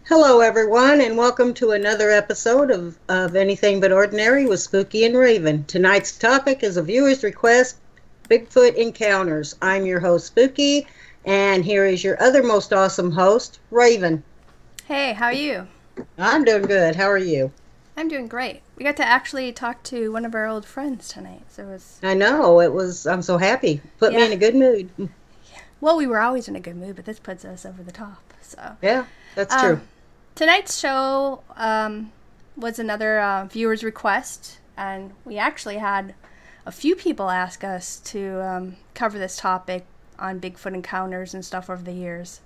Hello, everyone, and welcome to another episode of Anything But Ordinary with Spooky and Raven. Tonight's topic is a viewer's request, Bigfoot Encounters. I'm your host, Spooky, and here is your other most awesome host, Raven. Hey, how are you? I'm doing good. How are you? I'm doing great. We got to actually talk to one of our old friends tonight, so it was... I know, I'm so happy. Put me in a good mood. Well, we were always in a good mood, but this puts us over the top, so... Yeah, that's true. Tonight's show was another viewer's request, and we actually had a few people ask us to cover this topic on Bigfoot encounters and stuff over the years.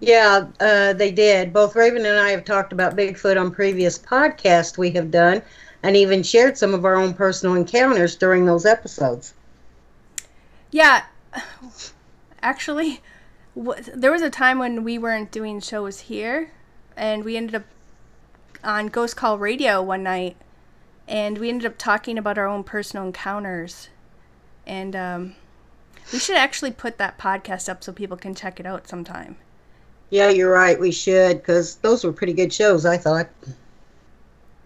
Yeah, they did. Both Raven and I have talked about Bigfoot on previous podcasts we have done, and even shared some of our own personal encounters during those episodes. Yeah, actually, there was a time when we weren't doing shows here, and we ended up on Ghost Call Radio one night, and we ended up talking about our own personal encounters. And we should actually put that podcast up so people can check it out sometime. Yeah, you're right. We should, because those were pretty good shows, I thought.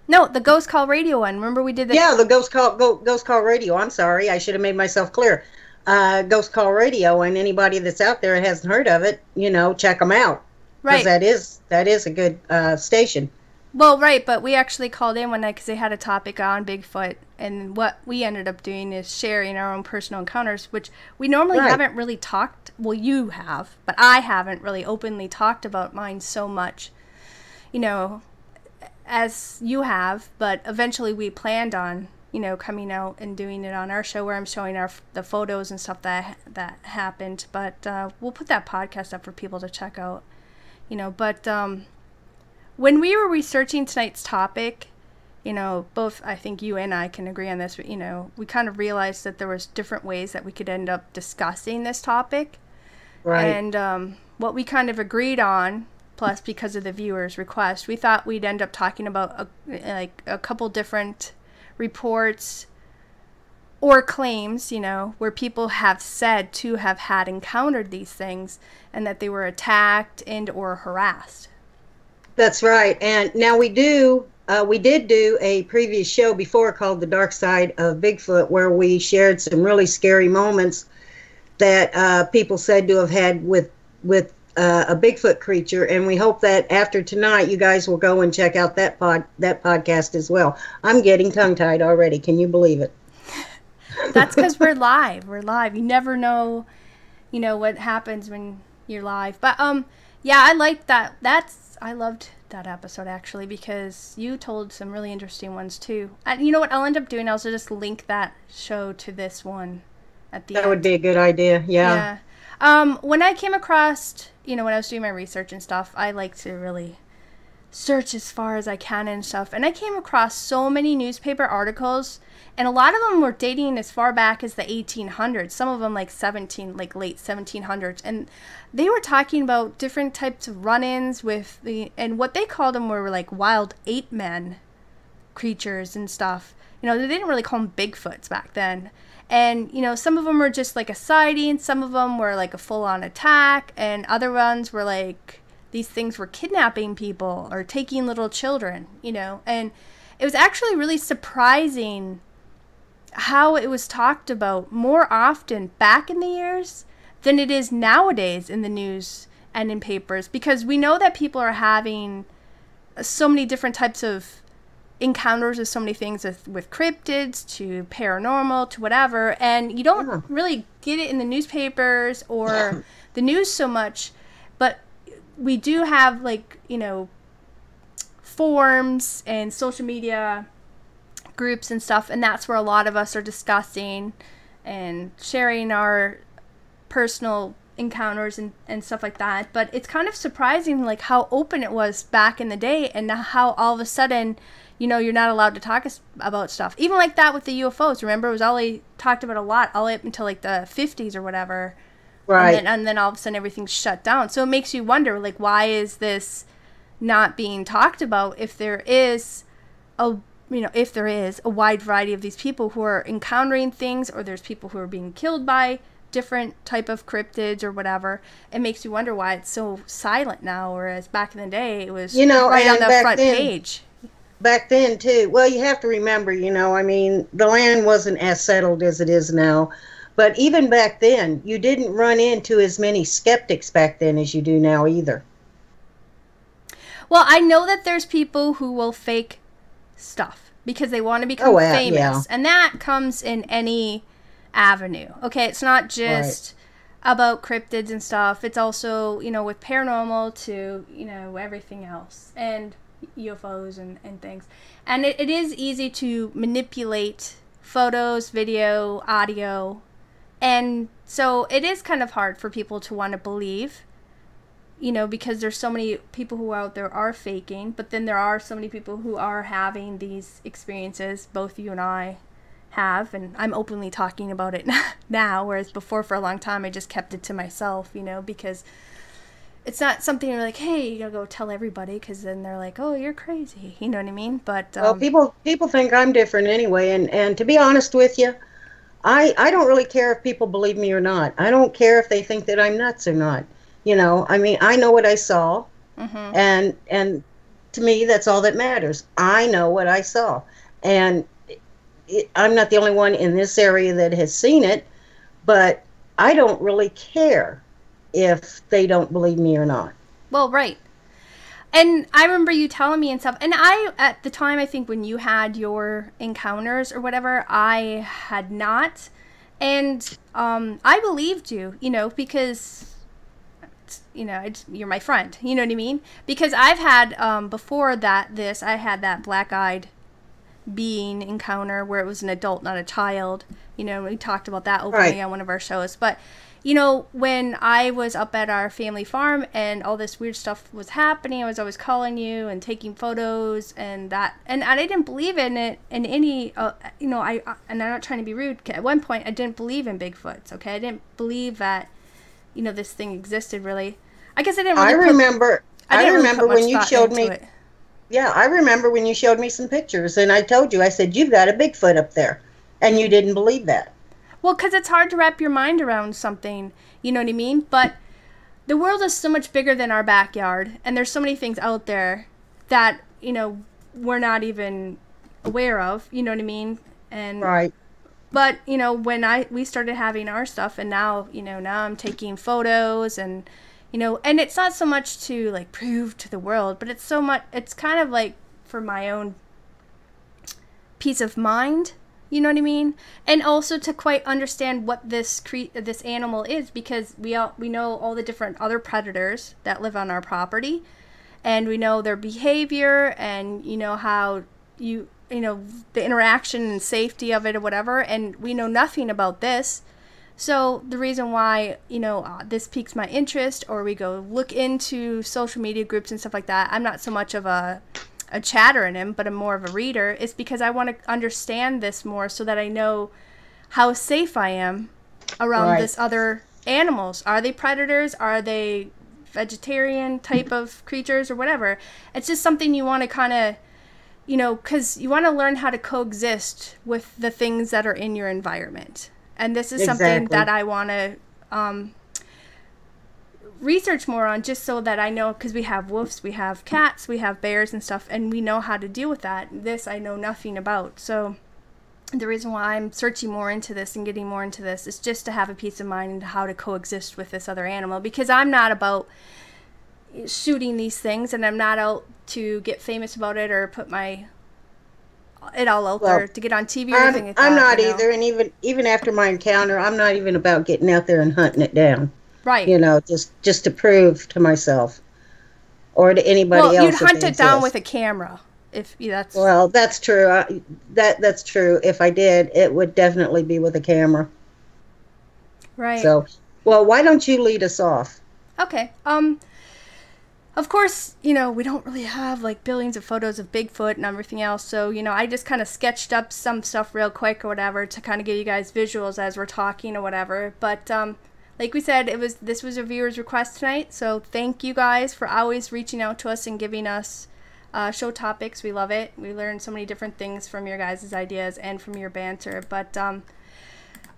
No, the Ghost Call Radio one. Remember we did that? Yeah, the Ghost Call Radio. I'm sorry. I should have made myself clear. Ghost Call Radio, and anybody that's out there that hasn't heard of it, check them out. Right. Because that is a good station. Well, right, but we actually called in one night because they had a topic on Bigfoot, and what we ended up doing is sharing our own personal encounters, which we normally haven't really talked, well, you have, but I haven't really openly talked about mine so much, as you have, but eventually we planned on, coming out and doing it on our show where I'm showing the photos and stuff that happened, but we'll put that podcast up for people to check out, but when we were researching tonight's topic, both I think you and I can agree on this, we kind of realized that there was different ways that we could end up discussing this topic. Right. And what we kind of agreed on, plus because of the viewer's request, we thought we'd end up talking about a couple different reports or claims, where people have said to have had encountered these things and that they were attacked and or harassed. That's right. And now we did do a previous show before called The Dark Side of Bigfoot, where we shared some really scary moments that people said to have had with a Bigfoot creature. And we hope that after tonight, you guys will go and check out that podcast as well. I'm getting tongue-tied already. Can you believe it? That's because we're live. We're live. You never know, what happens when you're live. But, yeah, I like that. I loved that episode, actually, because you told some really interesting ones, too. And you know what I'll end up doing? I'll just link that show to this one at the end. That would be a good idea, yeah. When I came across, when I was doing my research and stuff, I like to really search as far as I can and stuff. And I came across so many newspaper articles, and a lot of them were dating as far back as the 1800s. Some of them late 1700s. And they were talking about different types of run-ins with and what they called them were like wild ape men creatures and stuff. They didn't really call them Bigfoots back then. And, some of them were just like a sighting. Some of them were like a full-on attack. And other ones were like these things were kidnapping people or taking little children, And it was actually really surprising how it was talked about more often back in the years than it is nowadays in the news and in papers, because we know that people are having so many different types of encounters with so many things with cryptids to paranormal to whatever, and you don't really get it in the newspapers or the news so much, but we do have forums and social media groups and stuff, and that's where a lot of us are discussing and sharing our personal encounters and stuff like that. But it's kind of surprising how open it was back in the day, and how all of a sudden you're not allowed to talk about stuff, even like that with the UFOs. Remember, it was all they talked about a lot all the way up until the 50s or whatever, right? And then all of a sudden everything's shut down. So it makes you wonder, why is this not being talked about if there is a wide variety of these people who are encountering things, or there's people who are being killed by different type of cryptids or whatever, it makes you wonder why it's so silent now, whereas back in the day it was right on the front page. Back then too, well, you have to remember, I mean, the land wasn't as settled as it is now. But even back then, you didn't run into as many skeptics back then as you do now either. Well, I know that there's people who will fake stuff because they want to become famous. Yeah. And that comes in any avenue. Okay, it's not just about cryptids and stuff. It's also, with paranormal to, everything else. And UFOs and things. And it is easy to manipulate photos, video, audio. And so it is kind of hard for people to want to believe. Because there's so many people who out there are faking, but then there are so many people who are having these experiences, both you and I have, and I'm openly talking about it now, whereas before for a long time I just kept it to myself, because it's not something you're like, hey, you gotta go tell everybody, because then they're like, oh, you're crazy, you know what I mean? But well, people think I'm different anyway, and to be honest with you, I don't really care if people believe me or not. I don't care if they think that I'm nuts or not. I mean, I know what I saw, and to me, that's all that matters. I know what I saw, and I'm not the only one in this area that has seen it, but I don't really care if they don't believe me or not. Well, right. And I remember you telling me and stuff, and I, at the time, I think when you had your encounters or whatever, I had not, and I believed you, because you're my friend, you know what I mean? Because I've had, before I had that black-eyed being encounter where it was an adult, not a child. We talked about that openly on one of our shows. But, when I was up at our family farm and all this weird stuff was happening, I was always calling you and taking photos and that. And I didn't believe in it in any, and I'm not trying to be rude. At one point, I didn't believe in Bigfoots, okay? I didn't believe that this thing existed, really. I guess I didn't really I remember when you showed me it. Yeah, I remember when you showed me some pictures, and I told you, I said, you've got a Bigfoot up there, and you didn't believe that. Well, because it's hard to wrap your mind around something, you know what I mean? But the world is so much bigger than our backyard, and there's so many things out there that, we're not even aware of, you know what I mean? And right. But, when we started having our stuff, and now, now I'm taking photos and, and it's not so much to, like, prove to the world, but it's kind of, like, for my own peace of mind, you know what I mean? And also to quite understand what this animal is, because we know all the different other predators that live on our property, and we know their behavior, and, how the interaction and safety of it or whatever, and we know nothing about this. So the reason why, this piques my interest, or we go look into social media groups and stuff like that, I'm not so much of a chatter in him, but I'm more of a reader, is because I want to understand this more so that I know how safe I am around this other animals. Are they predators? Are they vegetarian type of creatures or whatever? It's just something you want to kind of, because you want to learn how to coexist with the things that are in your environment. And this is something that I want to research more on, just so that I know, because we have wolves, we have cats, we have bears and stuff, and we know how to deal with that. This I know nothing about. So the reason why I'm searching more into this and getting more into this is just to have a peace of mind and how to coexist with this other animal, because I'm not about shooting these things, and I'm not out to get famous about it or put it all out there to get on TV or anything like that. I'm not either, and even after my encounter, I'm not even about getting out there and hunting it down. Right. Just to prove to myself or to anybody else. Well, you'd hunt it down with a camera. Well, that's true. That's true. If I did, it would definitely be with a camera. Right. So, well, why don't you lead us off? Okay. Of course, we don't really have like billions of photos of Bigfoot and everything else. So, I just kind of sketched up some stuff real quick or whatever to kind of give you guys visuals as we're talking or whatever. But like we said, this was a viewer's request tonight. So thank you guys for always reaching out to us and giving us show topics. We love it. We learn so many different things from your guys' ideas and from your banter. But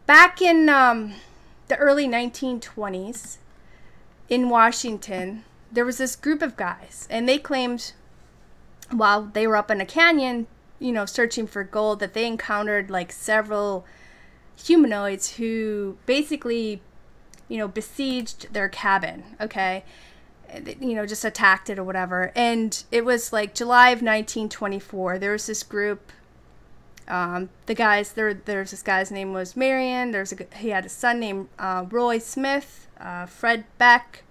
back in the the early 1920s in Washington, there was this group of guys, and they claimed while they were up in a canyon, searching for gold, that they encountered like several humanoids who basically, besieged their cabin, okay? Just attacked it or whatever. And it was like July of 1924. There was this group, there's this guy's name was Marion. He had a son named Roy Smith, Fred Beck,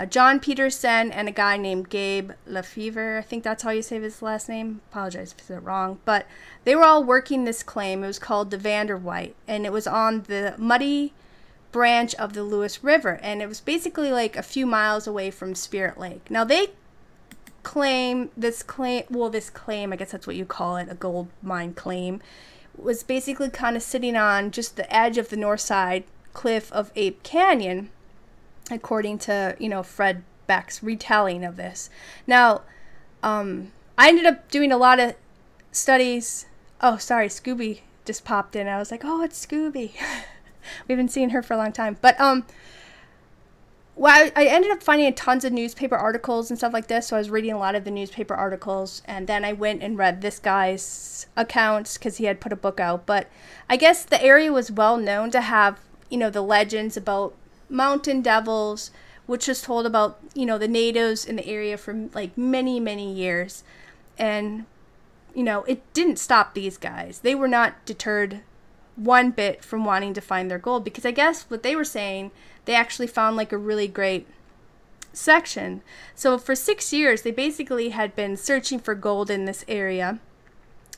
John Peterson, and a guy named Gabe Lefevre. I think that's how you say his last name. Apologize if I said it wrong. But they were all working this claim. It was called the Vanderwhite, and it was on the muddy branch of the Lewis River, and it was basically like a few miles away from Spirit Lake. Now they claim, I guess that's what you call it, a gold mine claim, was basically kind of sitting on just the edge of the north side cliff of Ape Canyon, according to, Fred Beck's retelling of this. Now, I ended up doing a lot of studies. Oh, sorry, Scooby just popped in. I was like, oh, it's Scooby. We haven't seen her for a long time. But, I ended up finding tons of newspaper articles and stuff like this. So I was reading a lot of the newspaper articles. And then I went and read this guy's accounts because he had put a book out. But I guess the area was well known to have, the legends about mountain devils, which was told about, the natives in the area for like many, many years. And, it didn't stop these guys. They were not deterred one bit from wanting to find their gold, because I guess what they were saying, they actually found like a really great section. So for 6 years, they basically had been searching for gold in this area,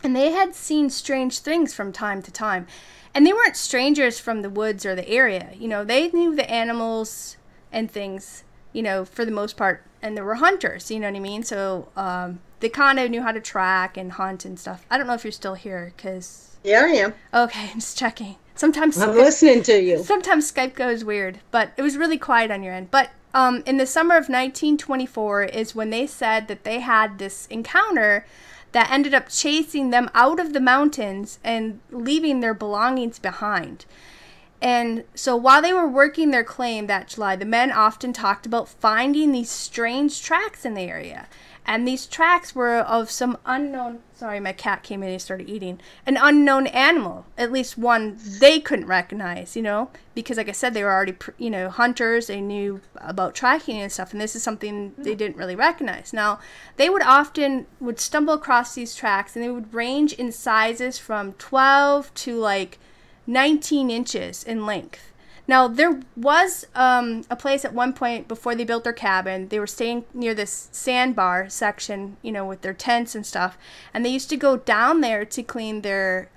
and they had seen strange things from time to time. And they weren't strangers from the woods or the area. They knew the animals and things, for the most part. And there were hunters, you know what I mean? So they kind of knew how to track and hunt and stuff. I don't know if you're still here, because... Yeah, I am. Okay, I'm just checking. Sometimes I'm listening to you. Sometimes Skype goes weird, but it was really quiet on your end. But in the summer of 1924 is when they said that they had this encounter that ended up chasing them out of the mountains and leaving their belongings behind. And so while they were working their claim that July, the men often talked about finding these strange tracks in the area. And these tracks were of some unknown, sorry, my cat came in and started eating, an unknown animal, at least one they couldn't recognize, because like I said, they were already, hunters. They knew about tracking and stuff. And this is something they didn't really recognize. Now, they would stumble across these tracks, and they would range in sizes from 12 to like 19 inches in length. Now, there was a place at one point before they built their cabin. They were staying near this sandbar section, with their tents and stuff. And they used to go down there to clean their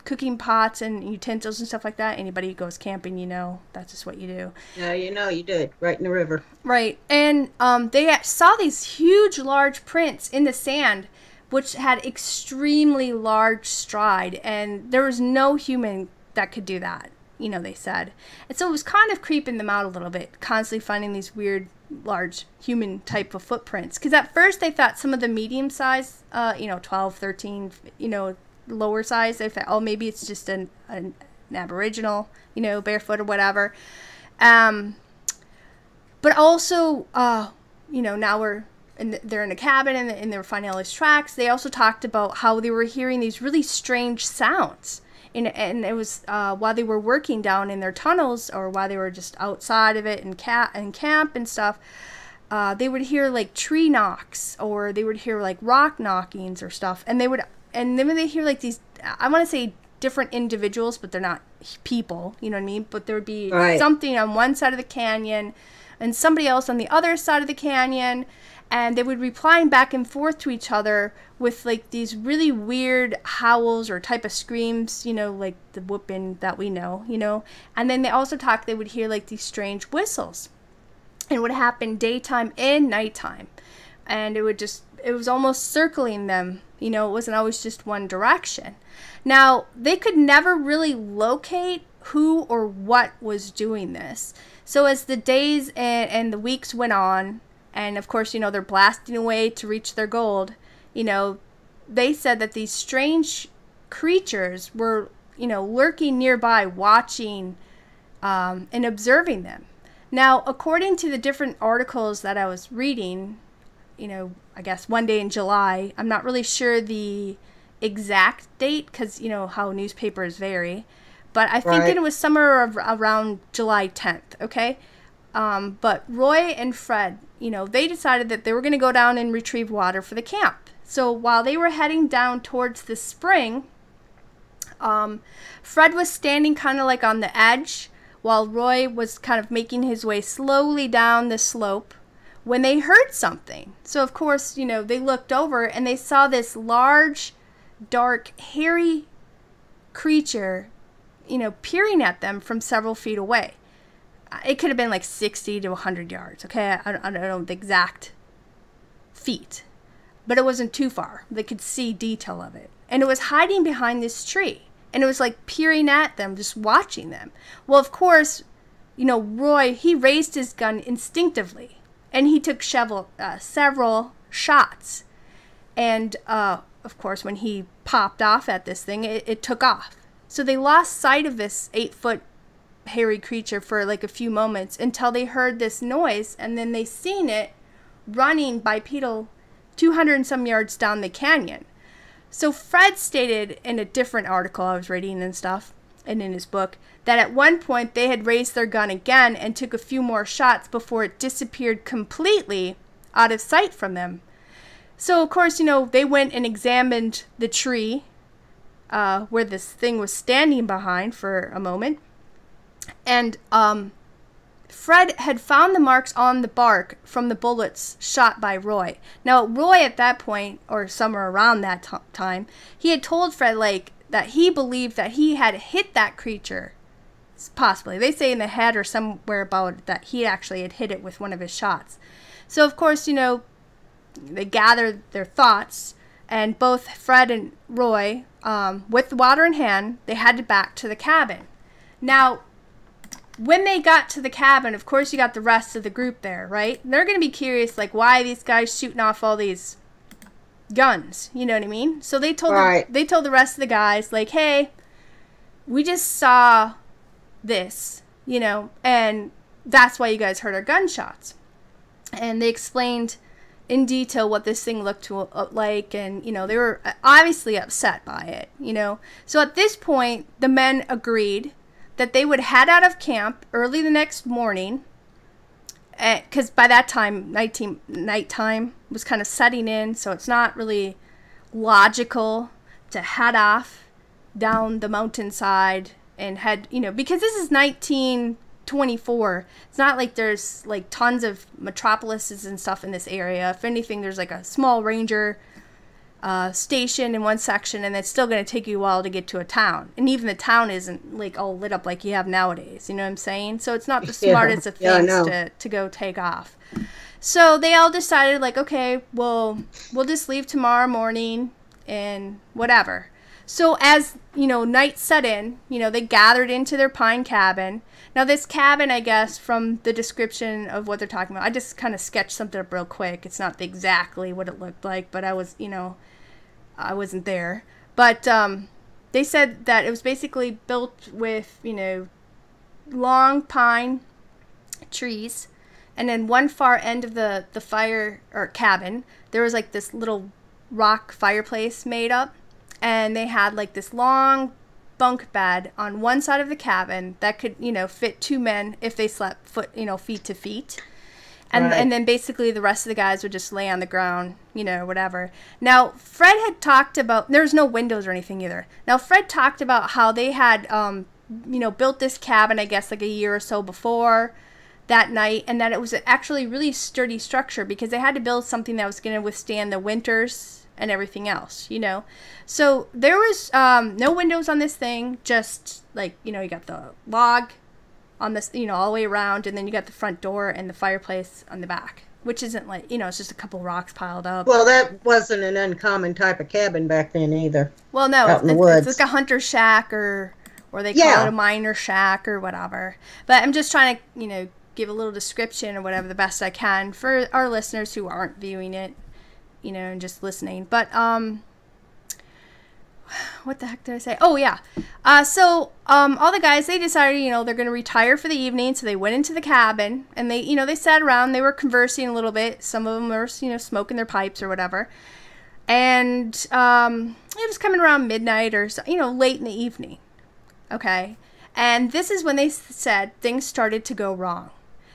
cooking pots and utensils and stuff like that. Anybody who goes camping, that's just what you do. Yeah, you do it right in the river. Right. And they saw these huge, large prints in the sand, which had extremely large stride. And there was no human that could do that. They said. And so it was kind of creeping them out a little bit, constantly finding these weird, large human type of footprints. Because at first they thought some of the medium size, 12, 13, lower size, they thought, oh, maybe it's just an aboriginal, barefoot or whatever. But also, now they're in a cabin and they were finding all these tracks. They also talked about how they were hearing these really strange sounds. And it was while they were working down in their tunnels, or while they were just outside of it and camp and stuff, they would hear like tree knocks, or they would hear like rock knockings or stuff. And then when they hear like these, I want to say different individuals, but they're not people, you know what I mean? But there would be something on one side of the canyon and somebody else on the other side of the canyon. And they would be replying back and forth to each other with like these really weird howls or type of screams, like the whooping that we know, And then they also they would hear like these strange whistles. And it would happen daytime and nighttime. And it was almost circling them, it wasn't always just one direction. Now, they could never really locate who or what was doing this. So as the days and the weeks went on, and of course, they're blasting away to reach their gold, they said that these strange creatures were, lurking nearby, watching and observing them. Now, according to the different articles that I was reading, I guess one day in July, I'm not really sure the exact date because, how newspapers vary, but I think that it was somewhere around July 10th, okay? But Roy and Fred, they decided that they were going to go down and retrieve water for the camp. So while they were heading down towards the spring, Fred was standing kind of like on the edge while Roy was kind of making his way slowly down the slope when they heard something. So, of course, they looked over and they saw this large, dark, hairy creature, peering at them from several feet away. It could have been like 60 to 100 yards, okay? I don't know the exact feet, but it wasn't too far. They could see detail of it. And it was hiding behind this tree. And it was like peering at them, just watching them. Well, of course, Roy, he raised his gun instinctively. And he took several shots. And, of course, when he popped off at this thing, it took off. So they lost sight of this 8-foot hairy creature for like a few moments until they heard this noise. And then they seen it running bipedal 200 and some yards down the canyon. So Fred stated in a different article I was reading and stuff, and in his book, that at one point they had raised their gun again and took a few more shots before it disappeared completely out of sight from them. So, of course, they went and examined the tree where this thing was standing behind for a moment. And Fred had found the marks on the bark from the bullets shot by Roy. Now, Roy at that point, or somewhere around that time, he had told Fred, that he believed that he had hit that creature, possibly. They say in the head or somewhere about that he actually had hit it with one of his shots. So, of course, they gathered their thoughts, and both Fred and Roy, with water in hand, they headed back to the cabin. Now, when they got to the cabin, of course, you got the rest of the group there, right? They're going to be curious, why are these guys shooting off all these guns? You know what I mean? So they told they told the rest of the guys, hey, we just saw this, and that's why you guys heard our gunshots. And they explained in detail what this thing looked like, and, they were obviously upset by it, So at this point, the men agreed that they would head out of camp early the next morning, because by that time, nighttime was kind of setting in, so it's not really logical to head off down the mountainside and head, because this is 1924. It's not like there's, tons of metropolises and stuff in this area. If anything, there's, a small ranger station in one section, and it's still going to take you a while to get to a town. And even the town isn't all lit up like you have nowadays. You know what I'm saying? So it's not the smartest of things to go take off. So they all decided, okay, we'll just leave tomorrow morning and whatever. So as, night set in, they gathered into their pine cabin. Now this cabin, I guess, from the description of what they're talking about, I just kind of sketched something up real quick. It's not exactly what it looked like, but I was, I wasn't there. But they said that it was basically built with, long pine trees. And then one far end of the fire or cabin, there was this little rock fireplace made up. And they had this long bunk bed on one side of the cabin that could, fit two men if they slept feet to feet. And then basically the rest of the guys would just lay on the ground, whatever. Now, Fred had talked about, there's no windows or anything either. Now, Fred talked about how they had, built this cabin, I guess, a year or so before that night, and that it was actually a really sturdy structure because they had to build something that was going to withstand the winters and everything else, So there was no windows on this thing, just you got the log on this, all the way around, and then you got the front door and the fireplace on the back, which isn't it's just a couple rocks piled up. Well, that wasn't an uncommon type of cabin back then either. Well, no, out in the woods. It's like a hunter shack or they call it a miner shack or whatever. But I'm just trying to, give a little description or whatever the best I can for our listeners who aren't viewing it, and just listening. But what the heck did I say? Oh, yeah. So all the guys, they decided, they're going to retire for the evening. So they went into the cabin and they sat around. They were conversing a little bit. Some of them were, smoking their pipes or whatever. And it was coming around midnight or, late in the evening. Okay. And this is when they said things started to go wrong.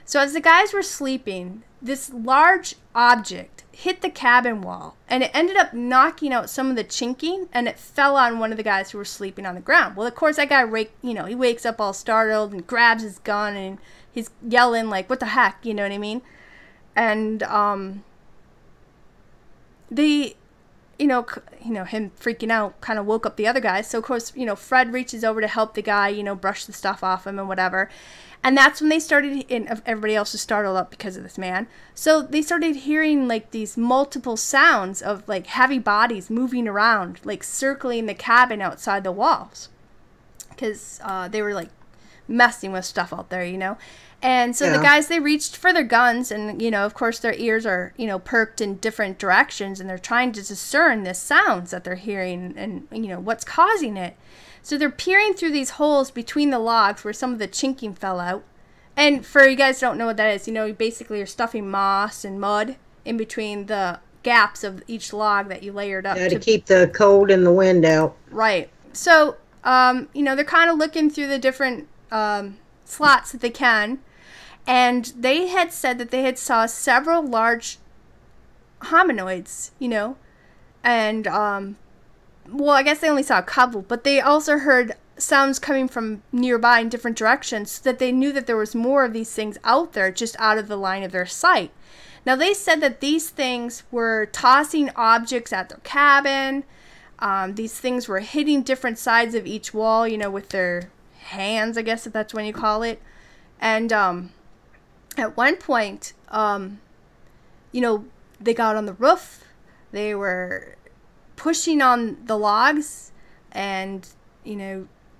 So as the guys were sleeping, this large object hit the cabin wall, and it ended up knocking out some of the chinking, and it fell on one of the guys who were sleeping on the ground. Well, of course, that guy, he wakes up all startled and grabs his gun, and he's yelling like, "What the heck?" You know what I mean? And him freaking out kind of woke up the other guys. So of course, Fred reaches over to help the guy, brush the stuff off him and whatever. And that's when they started, and everybody else was startled up because of this man. So they started hearing like these multiple sounds of like heavy bodies moving around, like circling the cabin outside the walls. Because they were like messing with stuff out there, And so the guys, they reached for their guns, and, of course their ears are, perked in different directions, and they're trying to discern the sounds that they're hearing and, what's causing it. So they're peering through these holes between the logs where some of the chinking fell out. And for you guys who don't know what that is, basically you're stuffing moss and mud in between the gaps of each log that you layered up. Yeah, to keep the cold and the wind out. Right. So, they're kind of looking through the different slots that they can. And they had said that they had saw several large hominoids, and, well, I guess they only saw a couple, but they also heard sounds coming from nearby in different directions, so that they knew that there was more of these things out there just out of the line of their sight. Now, they said that these things were tossing objects at their cabin. These things were hitting different sides of each wall, with their hands, I guess if that's what you call it. And at one point, they got on the roof. They were pushing on the logs, and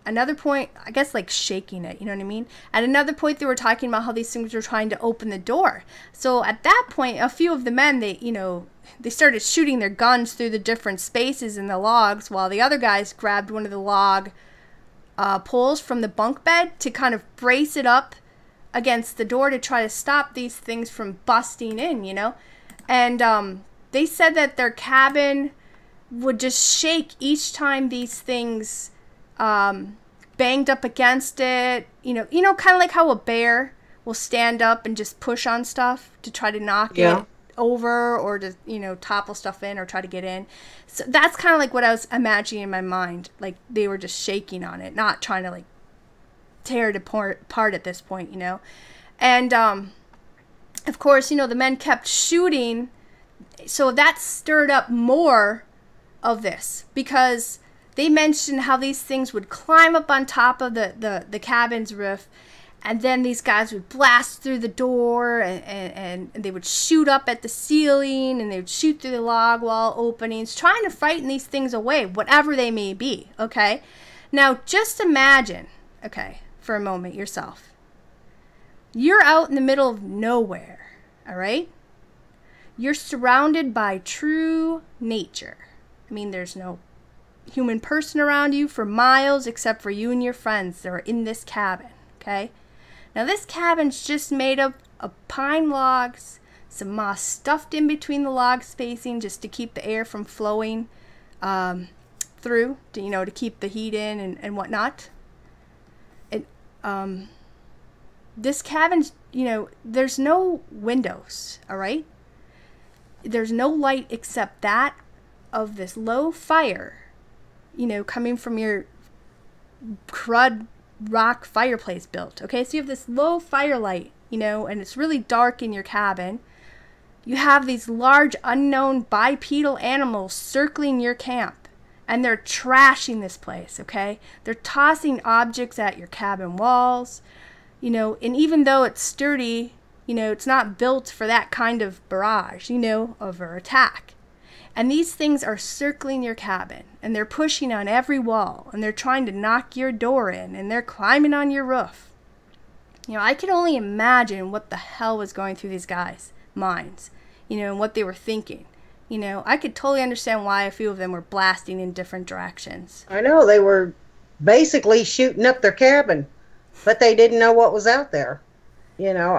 another point, I guess, like shaking it, you know what I mean? At another point, they were talking about how these things were trying to open the door. So at that point, a few of the men, they started shooting their guns through the different spaces in the logs, while the other guys grabbed one of the log poles from the bunk bed to kind of brace it up against the door to try to stop these things from busting in, And they said that their cabin would just shake each time these things banged up against it. Kind of like how a bear will stand up and just push on stuff to try to knock it over, or to, topple stuff in or try to get in. So that's kind of like what I was imagining in my mind. Like they were just shaking on it, not trying to like tear it apart at this point, And of course, the men kept shooting. So that stirred up more of this, because they mentioned how these things would climb up on top of the cabin's roof, and then these guys would blast through the door, and they would shoot up at the ceiling, and they would shoot through the log wall openings, trying to frighten these things away, whatever they may be, okay? Now, just imagine, okay, for a moment yourself. You're out in the middle of nowhere, all right? You're surrounded by true nature. I mean, there's no human person around you for miles except for you and your friends that are in this cabin, okay? Now, this cabin's just made up of pine logs, some moss stuffed in between the log spacing just to keep the air from flowing through, to keep the heat in and whatnot. This cabin's, there's no windows, all right? There's no light except that of this low fire, coming from your crud rock fireplace built. Okay, so you have this low firelight, and it's really dark in your cabin. You have these large unknown bipedal animals circling your camp, and they're trashing this place, okay? They're tossing objects at your cabin walls, and even though it's sturdy, it's not built for that kind of barrage, of an attack. And these things are circling your cabin, and they're pushing on every wall, and they're trying to knock your door in, and they're climbing on your roof. I could only imagine what the hell was going through these guys' minds, and what they were thinking. You know, I could totally understand why a few of them were blasting in different directions. I know they were basically shooting up their cabin, but they didn't know what was out there. You know,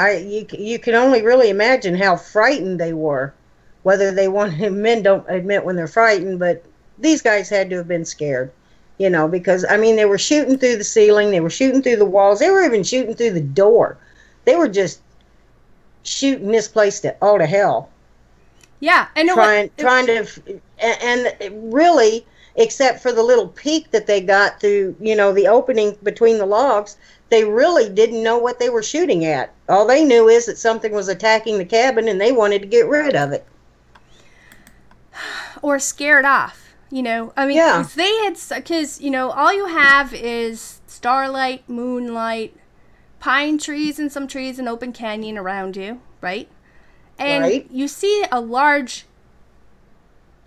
you can only really imagine how frightened they were. Whether they wanted, men don't admit when they're frightened, but these guys had to have been scared. You know, because I mean, they were shooting through the ceiling, they were shooting through the walls, they were even shooting through the door. They were just shooting this place to all to hell. Yeah, I know. Trying to, and really, except for the little peek that they got through, you know, the opening between the logs, they really didn't know what they were shooting at. All they knew is that something was attacking the cabin and they wanted to get rid of it. Or scared off. You know, I mean, yeah. Because, you know, all you have is starlight, moonlight, pine trees and some trees and open canyon around you, right? And you see a large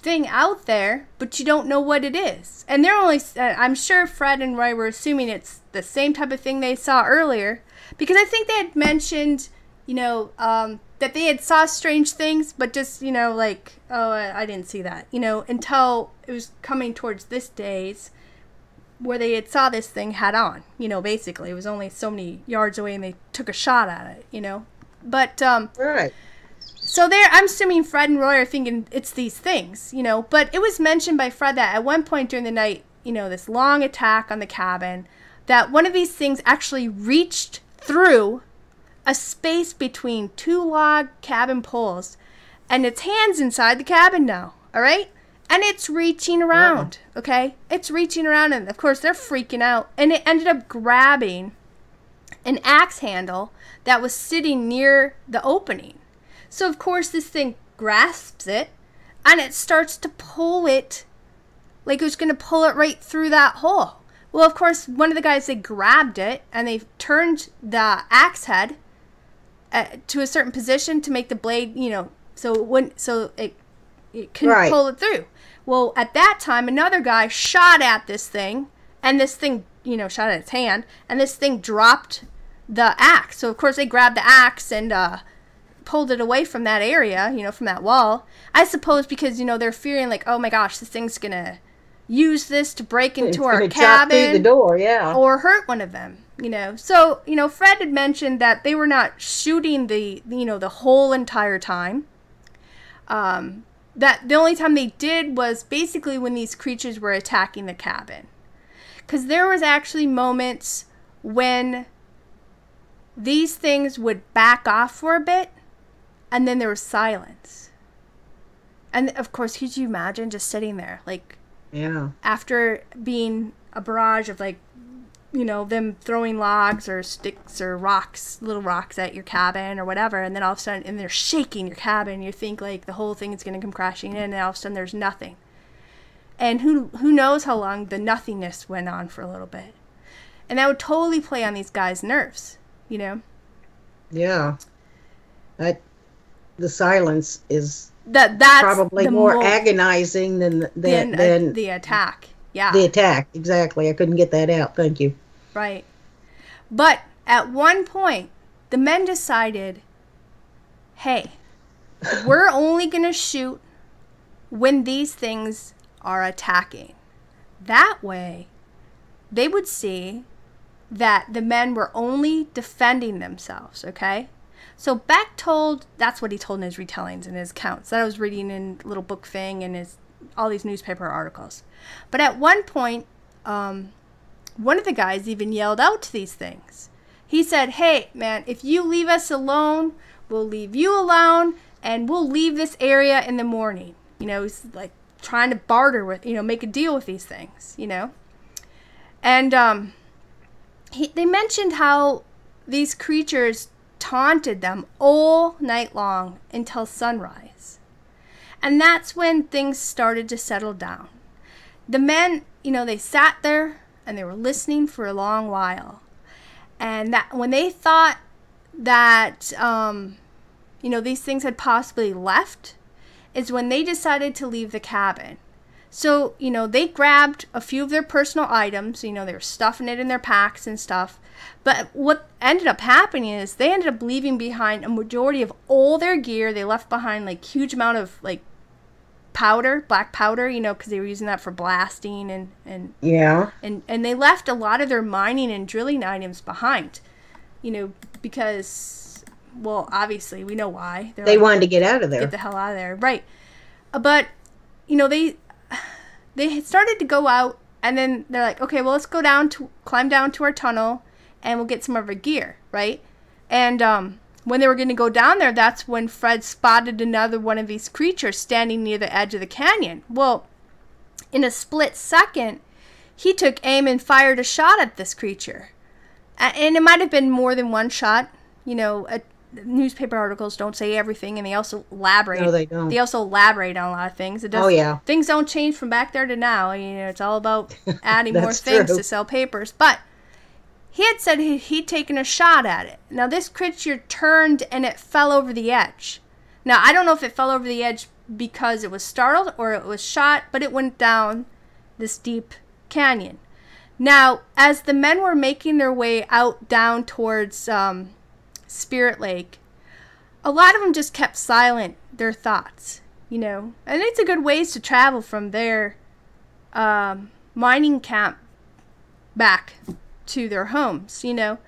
thing out there, but you don't know what it is. And they're only, I'm sure Fred and Roy were assuming it's the same type of thing they saw earlier, because I think they had mentioned, you know, that they had saw strange things, but just, you know, like, oh, I didn't see that, you know, until it was coming towards this days where they had saw this thing head on, you know, basically. It was only so many yards away and they took a shot at it, you know. But, right. So I'm assuming Fred and Roy are thinking it's these things, you know, but it was mentioned by Fred that at one point during the night, you know, this long attack on the cabin, that one of these things actually reached through a space between two log cabin poles, and its hands inside the cabin now, all right? And it's reaching around, okay? It's reaching around, and of course they're freaking out, and it ended up grabbing an axe handle that was sitting near the opening. So of course this thing grasps it, and it starts to pull it like it was going to pull it right through that hole. Well, of course, one of the guys, they grabbed it, and they turned the axe head to a certain position to make the blade, you know, so it couldn't pull it through. Well, at that time, another guy shot at this thing, and this thing, you know, shot at its hand, and this thing dropped the axe. So, of course, they grabbed the axe and pulled it away from that area, you know, from that wall. I suppose because, you know, they're fearing, like, oh my gosh, this thing's going to use this to break into our cabin through the door, or hurt one of them. You know, so, you know, Fred had mentioned that they were not shooting the whole entire time. That the only time they did was basically when these creatures were attacking the cabin. Because there was actually moments when these things would back off for a bit, and then there was silence. And, of course, could you imagine just sitting there, like, after being a barrage of, like, you know, them throwing logs or sticks or rocks, little rocks at your cabin or whatever, and then all of a sudden, and they're shaking your cabin, you think, like, the whole thing is going to come crashing in, and all of a sudden there's nothing. And who knows how long the nothingness went on for a little bit. And that would totally play on these guys' nerves, you know? Yeah. The silence is that's probably more agonizing than the attack. Yeah. The attack, exactly. I couldn't get that out. Thank you. Right. But at one point, the men decided, hey, we're only going to shoot when these things are attacking. That way, they would see that the men were only defending themselves, okay? So Beck that's what he told in his retellings and his accounts that I was reading in Little Book Thing and all these newspaper articles. But at one point, one of the guys even yelled out to these things. He said, hey, man, if you leave us alone, we'll leave you alone, and we'll leave this area in the morning. You know, he's like trying to barter with, you know, make a deal with these things, you know. And they mentioned how these creatures taunted them all night long until sunrise. And that's when things started to settle down. The men, you know, they sat there and they were listening for a long while. And that when they thought that, you know, these things had possibly left, is when they decided to leave the cabin. So, you know, they grabbed a few of their personal items. You know, they were stuffing it in their packs and stuff. But what ended up happening is they ended up leaving behind a majority of all their gear. They left behind, like, huge amount of, like, powder, black powder, you know, because they were using that for blasting and Yeah. and they left a lot of their mining and drilling items behind, you know, because, well, obviously we know why. They wanted to get out of there. Get the hell out of there, right? But you know, they had started to go out, and then they're like, okay, well, let's climb down to our tunnel, and we'll get some of our gear, right? And when they were going to go down there, that's when Fred spotted another one of these creatures standing near the edge of the canyon. Well, in a split second, he took aim and fired a shot at this creature. And it might have been more than one shot. You know, newspaper articles don't say everything, and they also elaborate. No, they don't. They also elaborate on a lot of things. Oh, yeah. Things don't change from back there to now. You know, it's all about adding more things true. to sell papers. But he had said he'd taken a shot at it. Now, this creature turned and it fell over the edge. Now, I don't know if it fell over the edge because it was startled or it was shot, but it went down this deep canyon. Now, as the men were making their way out down towards Spirit Lake, a lot of them just kept silent, their thoughts, you know. And it's a good ways to travel from their mining camp back to their homes, you know.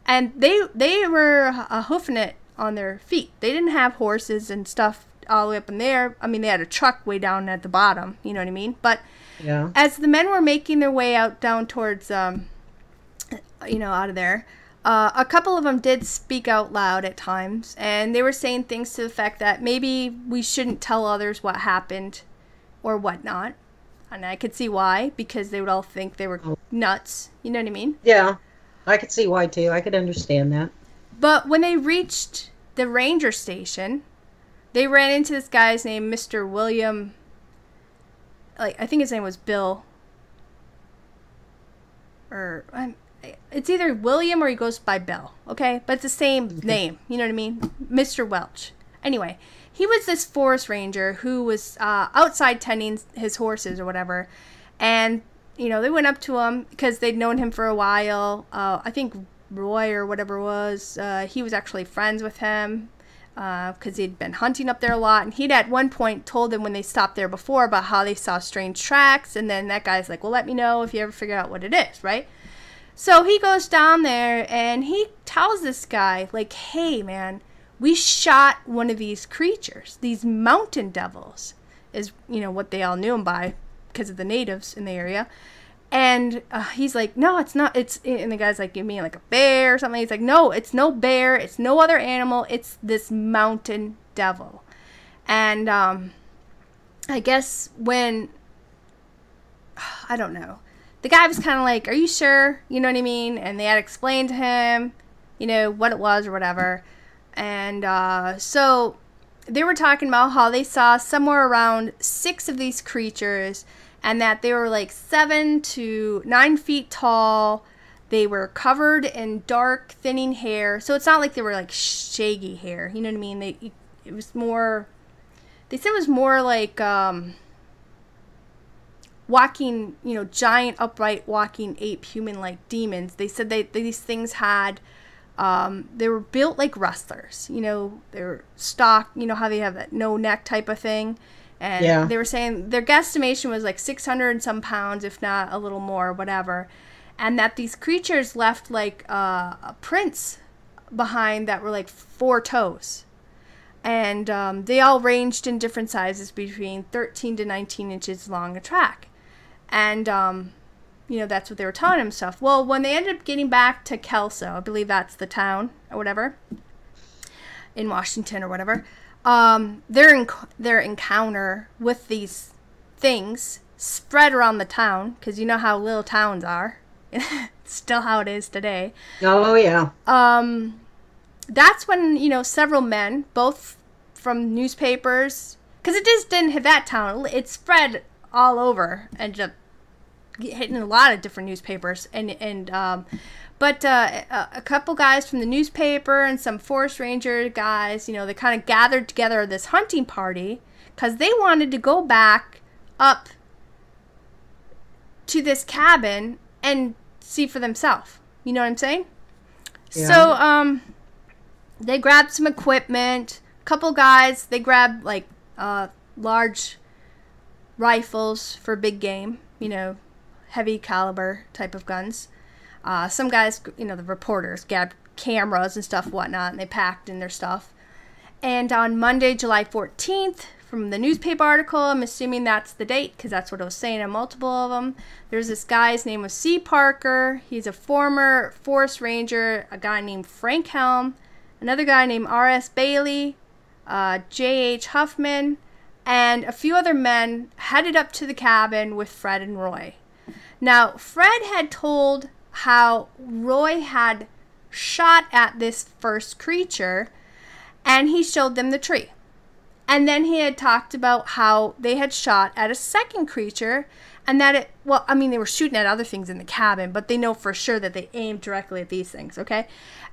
And they were hoofing it on their feet. They didn't have horses and stuff all the way up in there. I mean, they had a truck way down at the bottom, you know what I mean? But yeah, as the men were making their way out down towards, you know, out of there, a couple of them did speak out loud at times, and they were saying things to the fact that maybe we shouldn't tell others what happened or whatnot. And I could see why, because they would all think they were nuts. You know what I mean? Yeah, I could see why, too. I could understand that. But when they reached the ranger station, they ran into this guy's name, Mr. William. Like, I think his name was Bill. Or, it's either William or he goes by Bill, okay? But it's the same name, you know what I mean? Mr. Welch. Anyway, he was this forest ranger who was outside tending his horses or whatever. And, you know, they went up to him because they'd known him for a while. I think Roy or whatever it was, he was actually friends with him because he'd been hunting up there a lot. And he'd at one point told them when they stopped there before about how they saw strange tracks. And then that guy's like, well, let me know if you ever figure out what it is, right? So he goes down there and he tells this guy, like, hey, man, we shot one of these creatures, these mountain devils, is, you know, what they all knew him by because of the natives in the area. And he's like, no, it's not. And the guy's like, you mean like a bear or something? He's like, no, it's no bear. It's no other animal. It's this mountain devil. And I guess when, I don't know, the guy was kind of like, are you sure? You know what I mean? And they had explained to him, you know, what it was or whatever. And so they were talking about how they saw somewhere around 6 of these creatures, and that they were like 7 to 9 feet tall. They were covered in dark, thinning hair. So it's not like they were like shaggy hair. You know what I mean? It was more, they said it was more like walking, you know, giant, upright, walking ape, human-like demons. They said these things had, they were built like wrestlers. You know, they were stock, you know how they have that no neck type of thing. And yeah, they were saying their guesstimation was like 600 and some pounds, if not a little more, whatever. And that these creatures left like prints behind that were like 4 toes. And they all ranged in different sizes between 13 to 19 inches long a track. And, you know, that's what they were telling him stuff. Well, when they ended up getting back to Kelso, I believe that's the town or whatever, in Washington or whatever, their encounter with these things spread around the town, because you know how little towns are. Still how it is today. Oh, yeah. That's when, you know, several men, both from newspapers, because it just didn't hit that town. It spread all over and just hitting a lot of different newspapers. But a couple guys from the newspaper and some forest ranger guys, you know, they kind of gathered together this hunting party because they wanted to go back up to this cabin and see for themselves. You know what I'm saying? Yeah. So they grabbed some equipment. A couple guys, they grabbed like large rifles for big game, heavy caliber type of guns. Some guys, the reporters, grabbed cameras and stuff, whatnot, and they packed in their stuff. And on Monday, July 14th, from the newspaper article, I'm assuming that's the date because that's what I was saying on multiple of them. There's this guy's name was C. Parker. He's a former forest ranger, a guy named Frank Helm, another guy named R.S. Bailey, J.H. Huffman, and a few other men headed up to the cabin with Fred and Roy. Now, Fred had told how Roy had shot at this first creature, and he showed them the tree. And then he had talked about how they had shot at a second creature, and that they were shooting at other things in the cabin, but they know for sure that they aimed directly at these things, okay?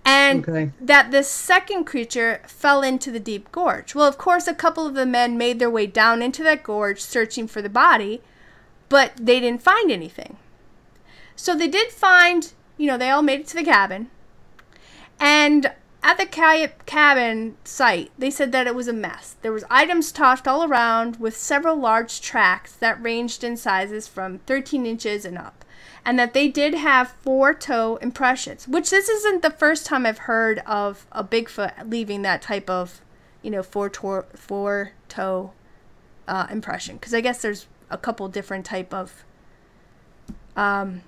And that this second creature fell into the deep gorge. Well, of course, a couple of the men made their way down into that gorge searching for the body, but they didn't find anything. So they did find, they all made it to the cabin. And at the cabin site, they said that it was a mess. There was items tossed all around with several large tracks that ranged in sizes from 13 inches and up. And that they did have 4-toe impressions, which this isn't the first time I've heard of a Bigfoot leaving that type of, 4-toe impression. Because I guess there's a couple different type of hominoids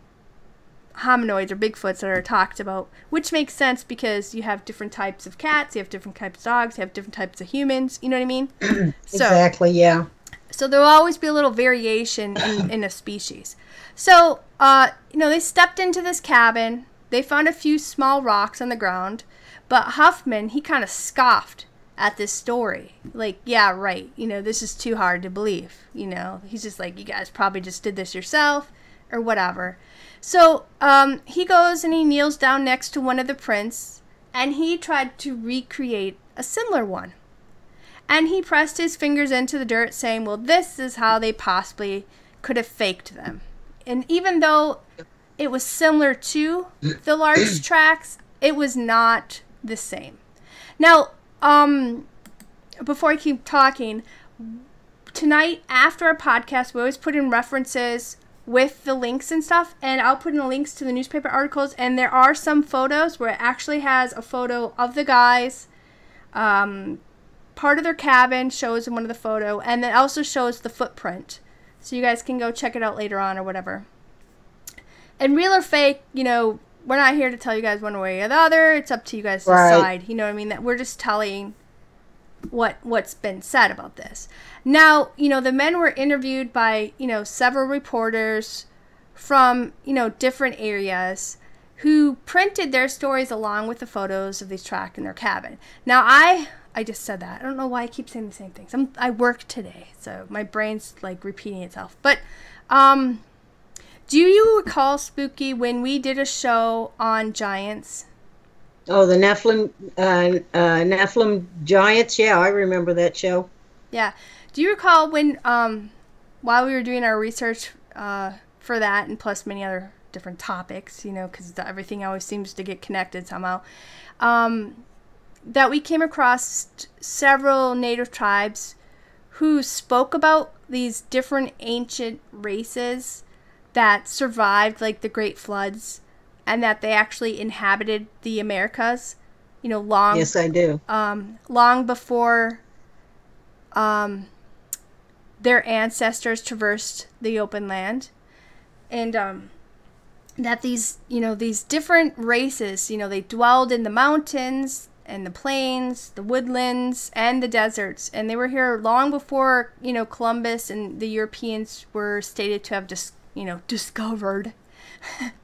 or Bigfoots that are talked about, which makes sense because you have different types of cats, you have different types of dogs, you have different types of humans, you know what I mean? Exactly, yeah. So there will always be a little variation in a species. So, they stepped into this cabin, they found a few small rocks on the ground, but Huffman, he kind of scoffed at this story. Like, yeah, right, this is too hard to believe, he's just like, you guys probably just did this yourself, or whatever. So he goes and he kneels down next to one of the prints, and he tried to recreate a similar one. And he pressed his fingers into the dirt, saying, well, this is how they possibly could have faked them. And even though it was similar to the large tracks, it was not the same. Now, before I keep talking, tonight after our podcast, we always put in references with the links and stuff, and I'll put in the links to the newspaper articles, and there are some photos where it actually has a photo of the guys, part of their cabin shows in one of the photo, and it also shows the footprint, so you guys can go check it out later on or whatever. And real or fake, we're not here to tell you guys one way or the other. It's up to you guys to decide, you know what I mean? That we're just telling what's been said about this. Now, the men were interviewed by, several reporters from, different areas who printed their stories along with the photos of these tracks in their cabin. Now, I just said that. I don't know why I keep saying the same things. I work today, so my brain's like repeating itself. But, do you recall, Spooky, when we did a show on giants? Oh, the Nephilim giants. Yeah, I remember that show. Yeah. Do you recall when, while we were doing our research for that, and plus many other different topics, because everything always seems to get connected somehow, that we came across several native tribes who spoke about these different ancient races that survived, like the Great Floods, and that they actually inhabited the Americas, long... Yes, I do. Long before their ancestors traversed the open land. And that these different races, they dwelled in the mountains and the plains, the woodlands, and the deserts. And they were here long before, Columbus and the Europeans were stated to have discovered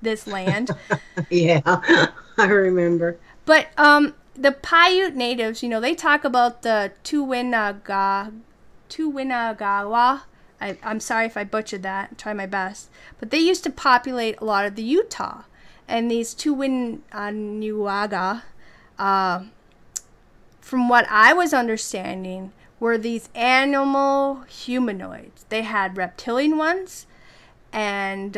this land. Yeah, I remember. But the Paiute natives, they talk about the Tuwinagawa. I'm sorry if I butchered that. I'll try my best. But they used to populate a lot of the Utah. And these Tuwinaga, from what I was understanding, were these animal humanoids. They had reptilian ones, and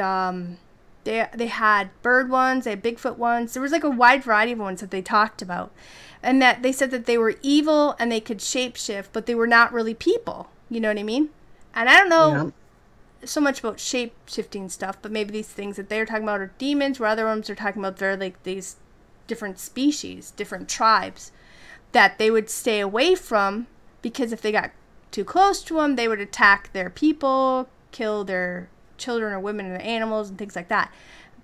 they had bird ones, they had Bigfoot ones. There was like a wide variety of ones that they talked about. And that they said that they were evil and they could shapeshift, but they were not really people. You know what I mean? And I don't know so much about shape shifting stuff, but maybe these things that they're talking about are demons, where other ones are talking about they're like these different species, different tribes that they would stay away from, because if they got too close to them, they would attack their people, kill their children or women and animals and things like that.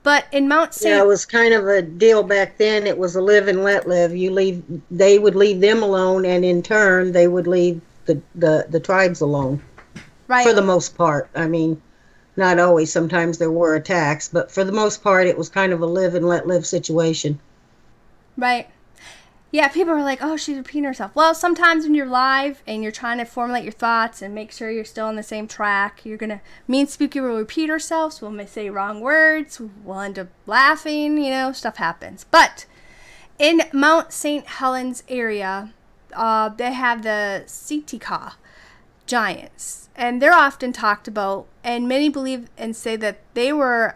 But in Mount St. Yeah, it was kind of a deal back then. It was a live and let live. They would leave them alone, and in turn, they would leave the tribes alone. Right. For the most part. I mean, not always. Sometimes there were attacks, but for the most part, it was kind of a live and let live situation. Right. Yeah, people are like, oh, she's repeating herself. Well, sometimes when you're live and you're trying to formulate your thoughts and make sure you're still on the same track, you're going to, me and Spooky will repeat ourselves. We'll may say wrong words. We'll end up laughing, stuff happens. But in Mount St. Helens area, they have the Si-Te-Cah giants. And they're often talked about, and many believe and say that they were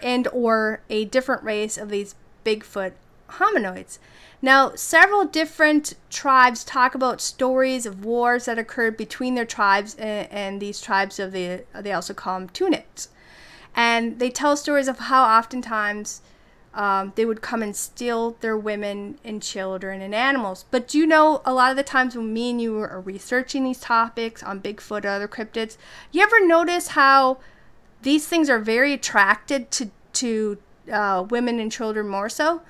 and or a different race of these Bigfoot hominoids. Now, several different tribes talk about stories of wars that occurred between their tribes and these tribes of they also call them Tunics. And they tell stories of how oftentimes they would come and steal their women and children and animals. But do you know, a lot of the times when me and you are researching these topics on Bigfoot or other cryptids, you ever notice how these things are very attracted to women and children more so?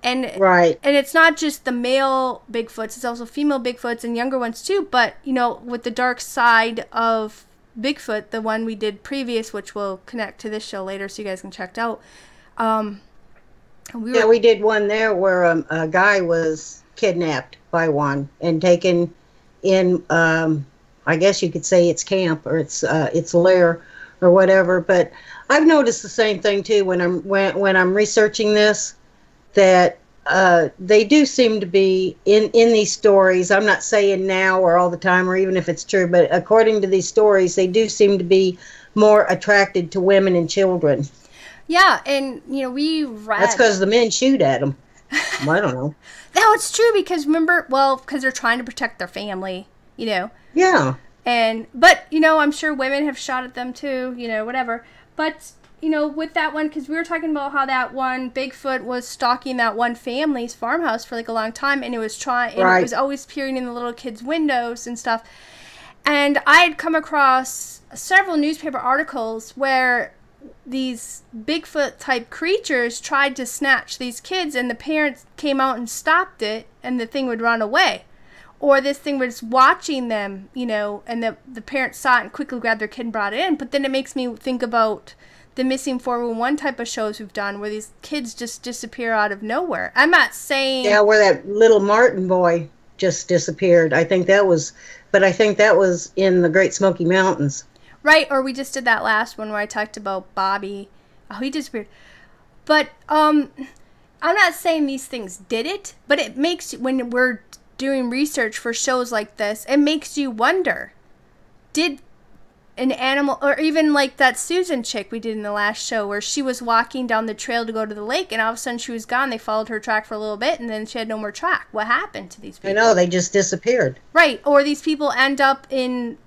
And right. And it's not just the male Bigfoots, it's also female Bigfoots and younger ones too. But, with the dark side of Bigfoot, the one we did previous, which will connect to this show later so you guys can check it out. We did one there where a guy was kidnapped by one and taken in, I guess you could say it's camp or it's lair or whatever. But I've noticed the same thing too when I'm researching this, that they do seem to be in these stories. I'm not saying now or all the time or even if it's true, but according to these stories, they do seem to be more attracted to women and children. Yeah, and we read. That's because the men shoot at them. I don't know. No, it's true because because they're trying to protect their family, Yeah. But I'm sure women have shot at them too, whatever. But with that one, because we were talking about how that one Bigfoot was stalking that one family's farmhouse for like a long time, and it was It was always peering in the little kids' windows and stuff. And I had come across several newspaper articles where these Bigfoot type creatures tried to snatch these kids, and the parents came out and stopped it, and the thing would run away. Or this thing was watching them, and the parents saw it and quickly grabbed their kid and brought it in. But then it makes me think about the missing 411 type of shows we've done where these kids just disappear out of nowhere. I'm not saying... Yeah, where that little Martin boy just disappeared. I think that was in the Great Smoky Mountains. Right, or we just did that last one where I talked about Bobby. Oh, he disappeared. But I'm not saying these things did it, but it makes, when we're doing research for shows like this, it makes you wonder, did an animal, or even like that Susan chick we did in the last show where she was walking down the trail to go to the lake and all of a sudden she was gone. They followed her track for a little bit and then she had no more track. What happened to these people? I know, they just disappeared. Right, or these people end up in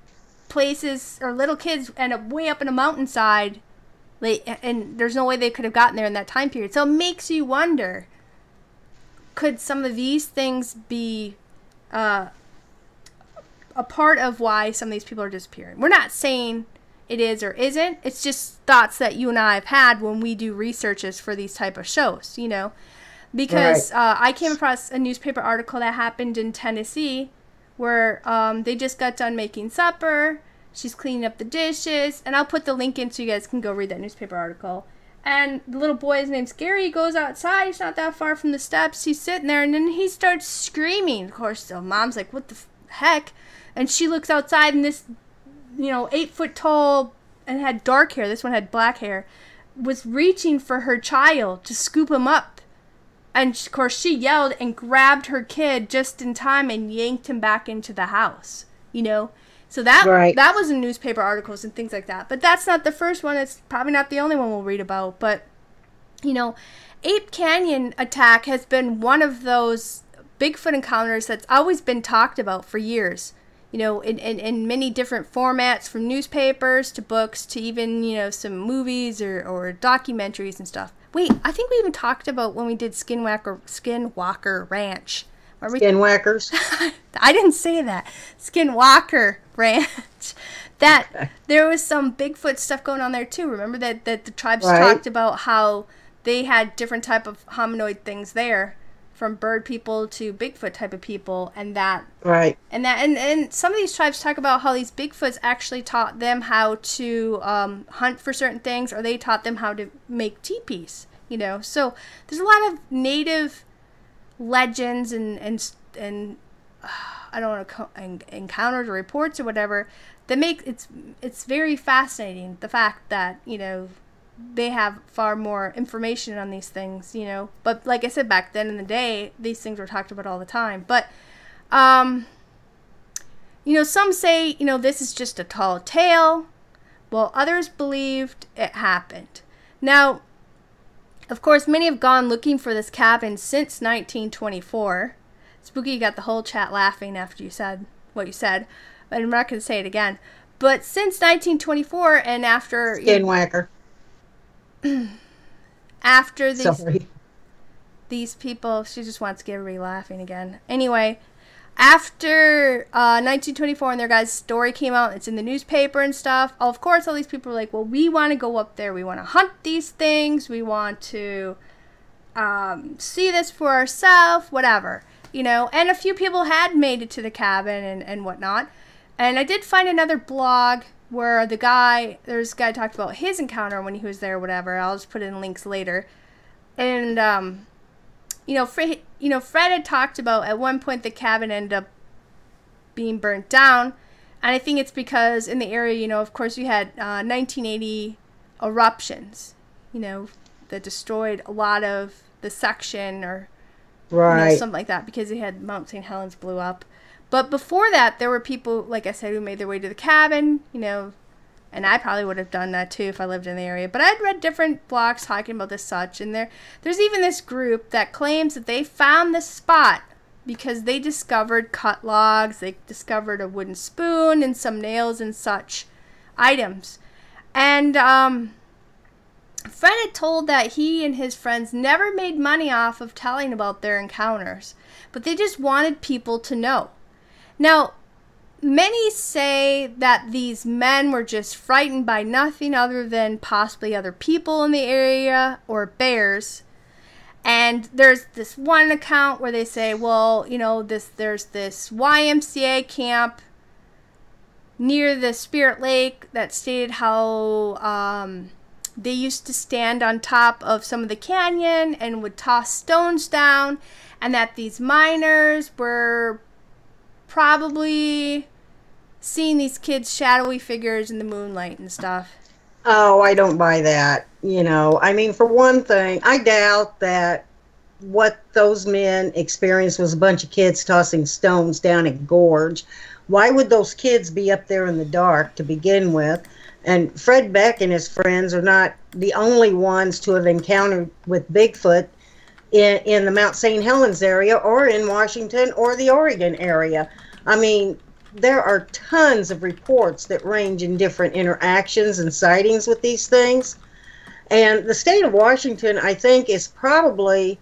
places, or little kids end up way up in a mountainside, and there's no way they could have gotten there in that time period. So it makes you wonder, could some of these things be a part of why some of these people are disappearing? We're not saying it is or isn't. It's just thoughts that you and I have had when we do researches for these type of shows, because right. I came across a newspaper article that happened in Tennessee where they just got done making supper. She's cleaning up the dishes, and I'll put the link in so you guys can go read that newspaper article. And the little boy, his name's Gary, he goes outside. He's not that far from the steps. He's sitting there, and then he starts screaming. Of course, the mom's like, what the heck? And she looks outside, and this, 8 foot tall, and had dark hair, this one had black hair, was reaching for her child to scoop him up. And, of course, she yelled and grabbed her kid just in time and yanked him back into the house, So that right. That was in newspaper articles and things like that. But that's not the first one. It's probably not the only one we'll read about. But, Ape Canyon attack has been one of those Bigfoot encounters that's always been talked about for years. in many different formats, from newspapers to books to even, some movies or documentaries and stuff. Wait, I think we even talked about when we did Skinwalker Ranch. Skinwalkers? I didn't say that. Skinwalker Ranch. That there was some Bigfoot stuff going on there too. Remember that the tribes talked about how they had different type of hominoid things there, from bird people to Bigfoot type of people, and that and some of these tribes talk about how these Bigfoots actually taught them how to hunt for certain things, or they taught them how to make teepees. So there's a lot of native legends and I don't want to encounters or reports or whatever that make it's very fascinating, the fact that they have far more information on these things, but like I said, back then in the day, these things were talked about all the time. But some say this is just a tall tale, while others believed it happened. Now, of course, many have gone looking for this cabin since 1924. Spooky, you got the whole chat laughing after you said what you said, but I'm not going to say it again. But since 1924, and after Skinwalker. After these people, she just wants to get everybody laughing again. Anyway, after 1924 and their guy's story came out, it's in the newspaper and stuff. Of course, all these people are like, well, we want to go up there. We want to hunt these things. We want to see this for ourselves, whatever. And a few people had made it to the cabin and whatnot. And I did find another blog where there's a guy talked about his encounter when he was there, whatever. I'll just put in links later. And, Fred had talked about at one point the cabin ended up being burnt down. And I think it's because in the area, of course, you had 1980 eruptions, that destroyed a lot of the section or something like that, because they had Mount St. Helens blew up. But before that, there were people, like I said, who made their way to the cabin, and I probably would have done that too if I lived in the area. But I'd read different blogs talking about this such, and there's even this group that claims that they found this spot because they discovered cut logs, they discovered a wooden spoon, and some nails and such items. And Fred had told that he and his friends never made money off of telling about their encounters, but they just wanted people to know. Now, many say that these men were just frightened by nothing other than possibly other people in the area or bears. And there's this one account where they say, well, there's this YMCA camp near the Spirit Lake that stated how they used to stand on top of some of the canyon and would toss stones down, and that these miners were probably seeing these kids' shadowy figures in the moonlight and stuff. Oh, I don't buy that. I mean, for one thing, I doubt that what those men experienced was a bunch of kids tossing stones down a gorge. Why would those kids be up there in the dark to begin with? And Fred Beck and his friends are not the only ones to have encountered with Bigfoot in the Mount St. Helens area or in Washington or the Oregon area. I mean, there are tons of reports that range in different interactions and sightings with these things. And the state of Washington, I think, is probably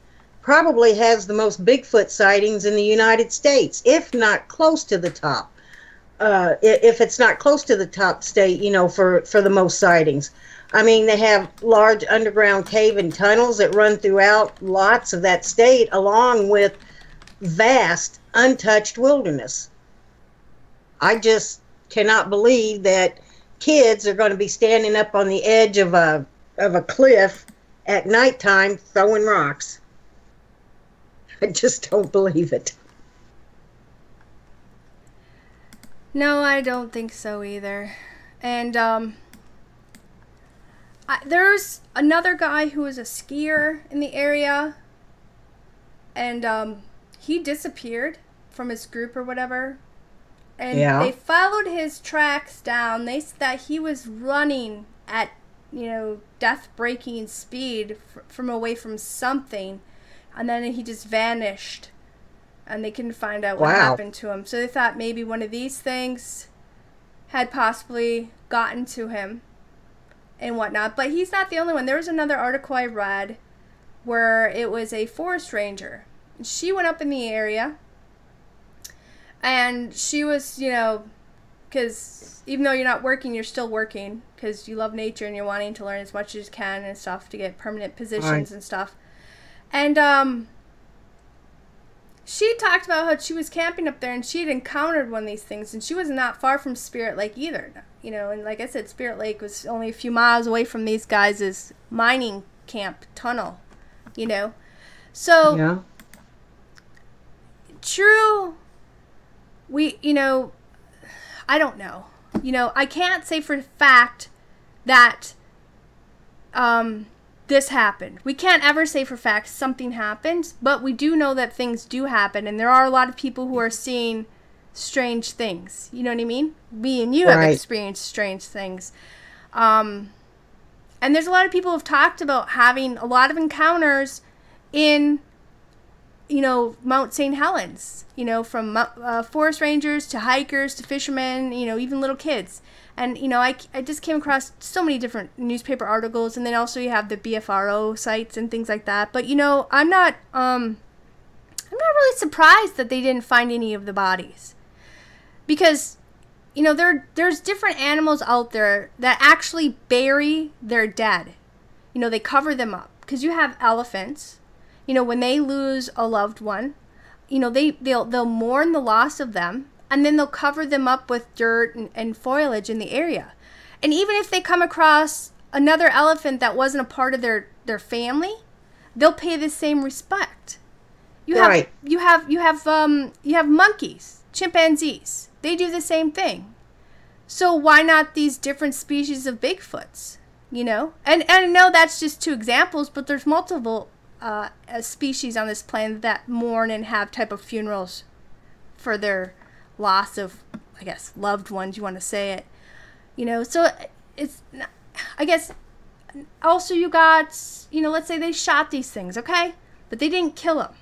has the most Bigfoot sightings in the United States, if not close to the top. If it's not close to the top state, for the most sightings. I mean, they have large underground cave and tunnels that run throughout lots of that state, along with vast, untouched wilderness. I just cannot believe that kids are going to be standing up on the edge of a cliff at nighttime throwing rocks. I just don't believe it. No, I don't think so either. And there's another guy who was a skier in the area, and he disappeared from his group or whatever. And they followed his tracks down. They said that he was running at, death-breaking speed from away from something, and then he just vanished and they couldn't find out what Wow. happened to him. So they thought maybe one of these things had possibly gotten to him and whatnot. But he's not the only one. There was another article I read where it was a forest ranger. She went up in the area, and she was, you know, because even though you're not working, you're still working because you love nature and you're wanting to learn as much as you can and stuff to get permanent positions and stuff. And she talked about how she was camping up there and she had encountered one of these things, and she was not far from Spirit Lake either. You know, and like I said, Spirit Lake was only a few miles away from these guys' mining camp tunnel, you know. So, Yeah. true, you know, I don't know. You know, I can't say for a fact that this happened. We can't ever say for a fact something happened, but we do know that things do happen, and there are a lot of people who are seeing strange things. You know what I mean? Me and you have experienced strange things. And there's a lot of people who have talked about having a lot of encounters in, you know, Mount St. Helens, you know, from forest rangers to hikers to fishermen, you know, even little kids. And, you know, I just came across so many different newspaper articles, and then also you have the BFRO sites and things like that. But, you know, I'm not really surprised that they didn't find any of the bodies. Because, you know, there's different animals out there that actually bury their dead. You know, they cover them up. Because you have elephants. You know, when they lose a loved one, you know, they'll mourn the loss of them, and then they'll cover them up with dirt and foliage in the area. And even if they come across another elephant that wasn't a part of their family, they'll pay the same respect. You have monkeys, chimpanzees. They do the same thing. So why not these different species of Bigfoots? You know, and I know that's just two examples, but there's multiple species on this planet that mourn and have type of funerals for their loss of, I guess, loved ones, you want to say it. You know, so it's, I guess, also you got, you know, let's say they shot these things, okay? But they didn't kill them,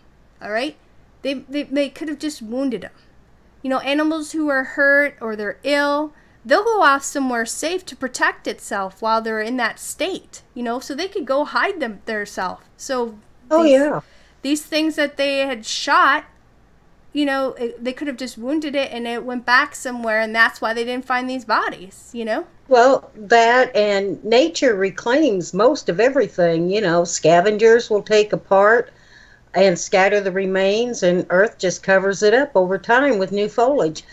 all right? They could have just wounded them. You know, animals who are hurt or they're ill, they'll go off somewhere safe to protect itself while they're in that state, you know, so they could go hide theirself. So these things that they had shot, you know, they could have just wounded it and it went back somewhere, and that's why they didn't find these bodies, you know? Well, that and nature reclaims most of everything, you know. Scavengers will take apart and scatter the remains, and earth just covers it up over time with new foliage.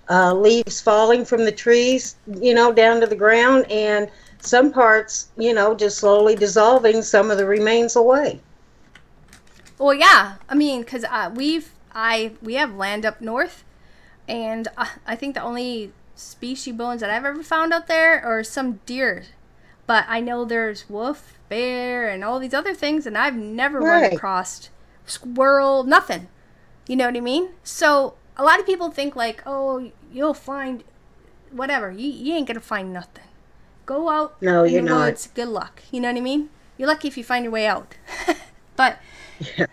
Leaves falling from the trees, you know, down to the ground, and some parts, you know, just slowly dissolving some of the remains away. Well, yeah, I mean, because we have land up north, and I think the only species bones that I've ever found out there are some deer, but I know there's wolf, bear, and all these other things, and I've never run across squirrel, nothing. You know what I mean? So a lot of people think like, oh, you'll find whatever. You ain't gonna find nothing. Go out in the woods. Good luck. You know what I mean? You're lucky if you find your way out. But yeah.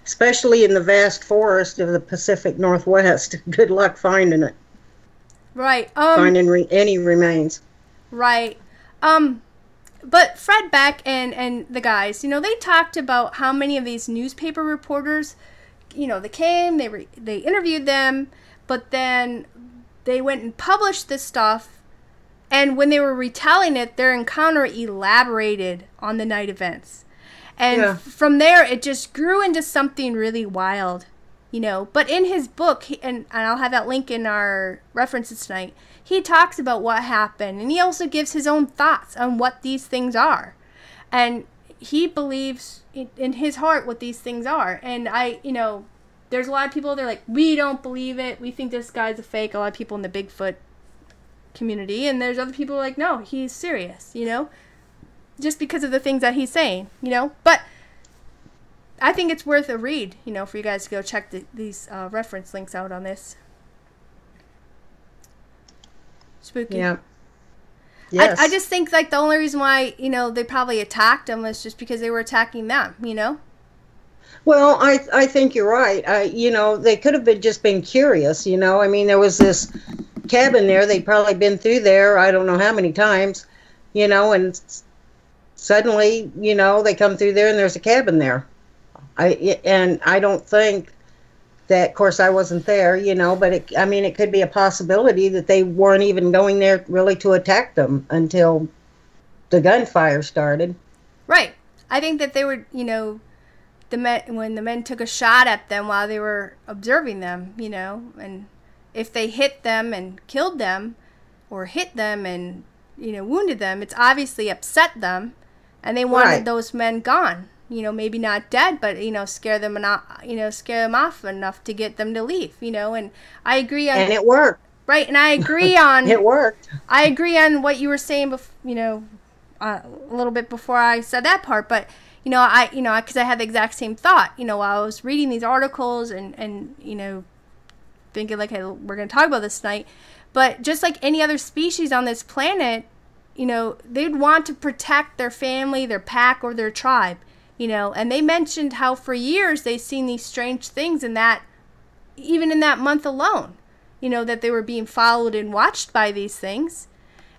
Especially in the vast forest of the Pacific Northwest. Good luck finding it. Right. Finding any remains. Right. But Fred Beck and the guys, you know, they talked about how many of these newspaper reporters, you know, they came, they interviewed them, but then they went and published this stuff, and when they were retelling it, their encounter elaborated on the night events. And from there, it just grew into something really wild, you know. But in his book, and I'll have that link in our references tonight, he talks about what happened, and he also gives his own thoughts on what these things are. And he believes in his heart what these things are. And you know, there's a lot of people, they're like, we don't believe it. We think this guy's a fake. A lot of people in the Bigfoot community. And there's other people like, no, he's serious, you know, just because of the things that he's saying, you know. But I think it's worth a read, you know, for you guys to go check these reference links out on this. Spooky. Yeah. Yes. I just think like the only reason why, you know, they probably attacked them was just because they were attacking them, you know? Well, I think you're right. They could have been just been curious. I mean, there was this cabin there. They'd probably been through there. I don't know how many times. And suddenly, they come through there and there's a cabin there. I don't think that. Of course, I wasn't there. But it could be a possibility that they weren't even going there really to attack them until the gunfire started. Right. I think that they were, when the men took a shot at them while they were observing them, and if they hit them and killed them, or hit them and wounded them, it's obviously upset them, and they wanted Right. those men gone. Maybe not dead, but scare them scare them off enough to get them to leave. And I agree on. And it worked. Right, and I agree on. It worked. I agree on what you were saying, a little bit before I said that part, but because I had the exact same thought, while I was reading these articles and thinking like, hey, we're going to talk about this tonight. But just like any other species on this planet, they'd want to protect their family, their pack, or their tribe, and they mentioned how for years they've seen these strange things even in that month alone, that they were being followed and watched by these things.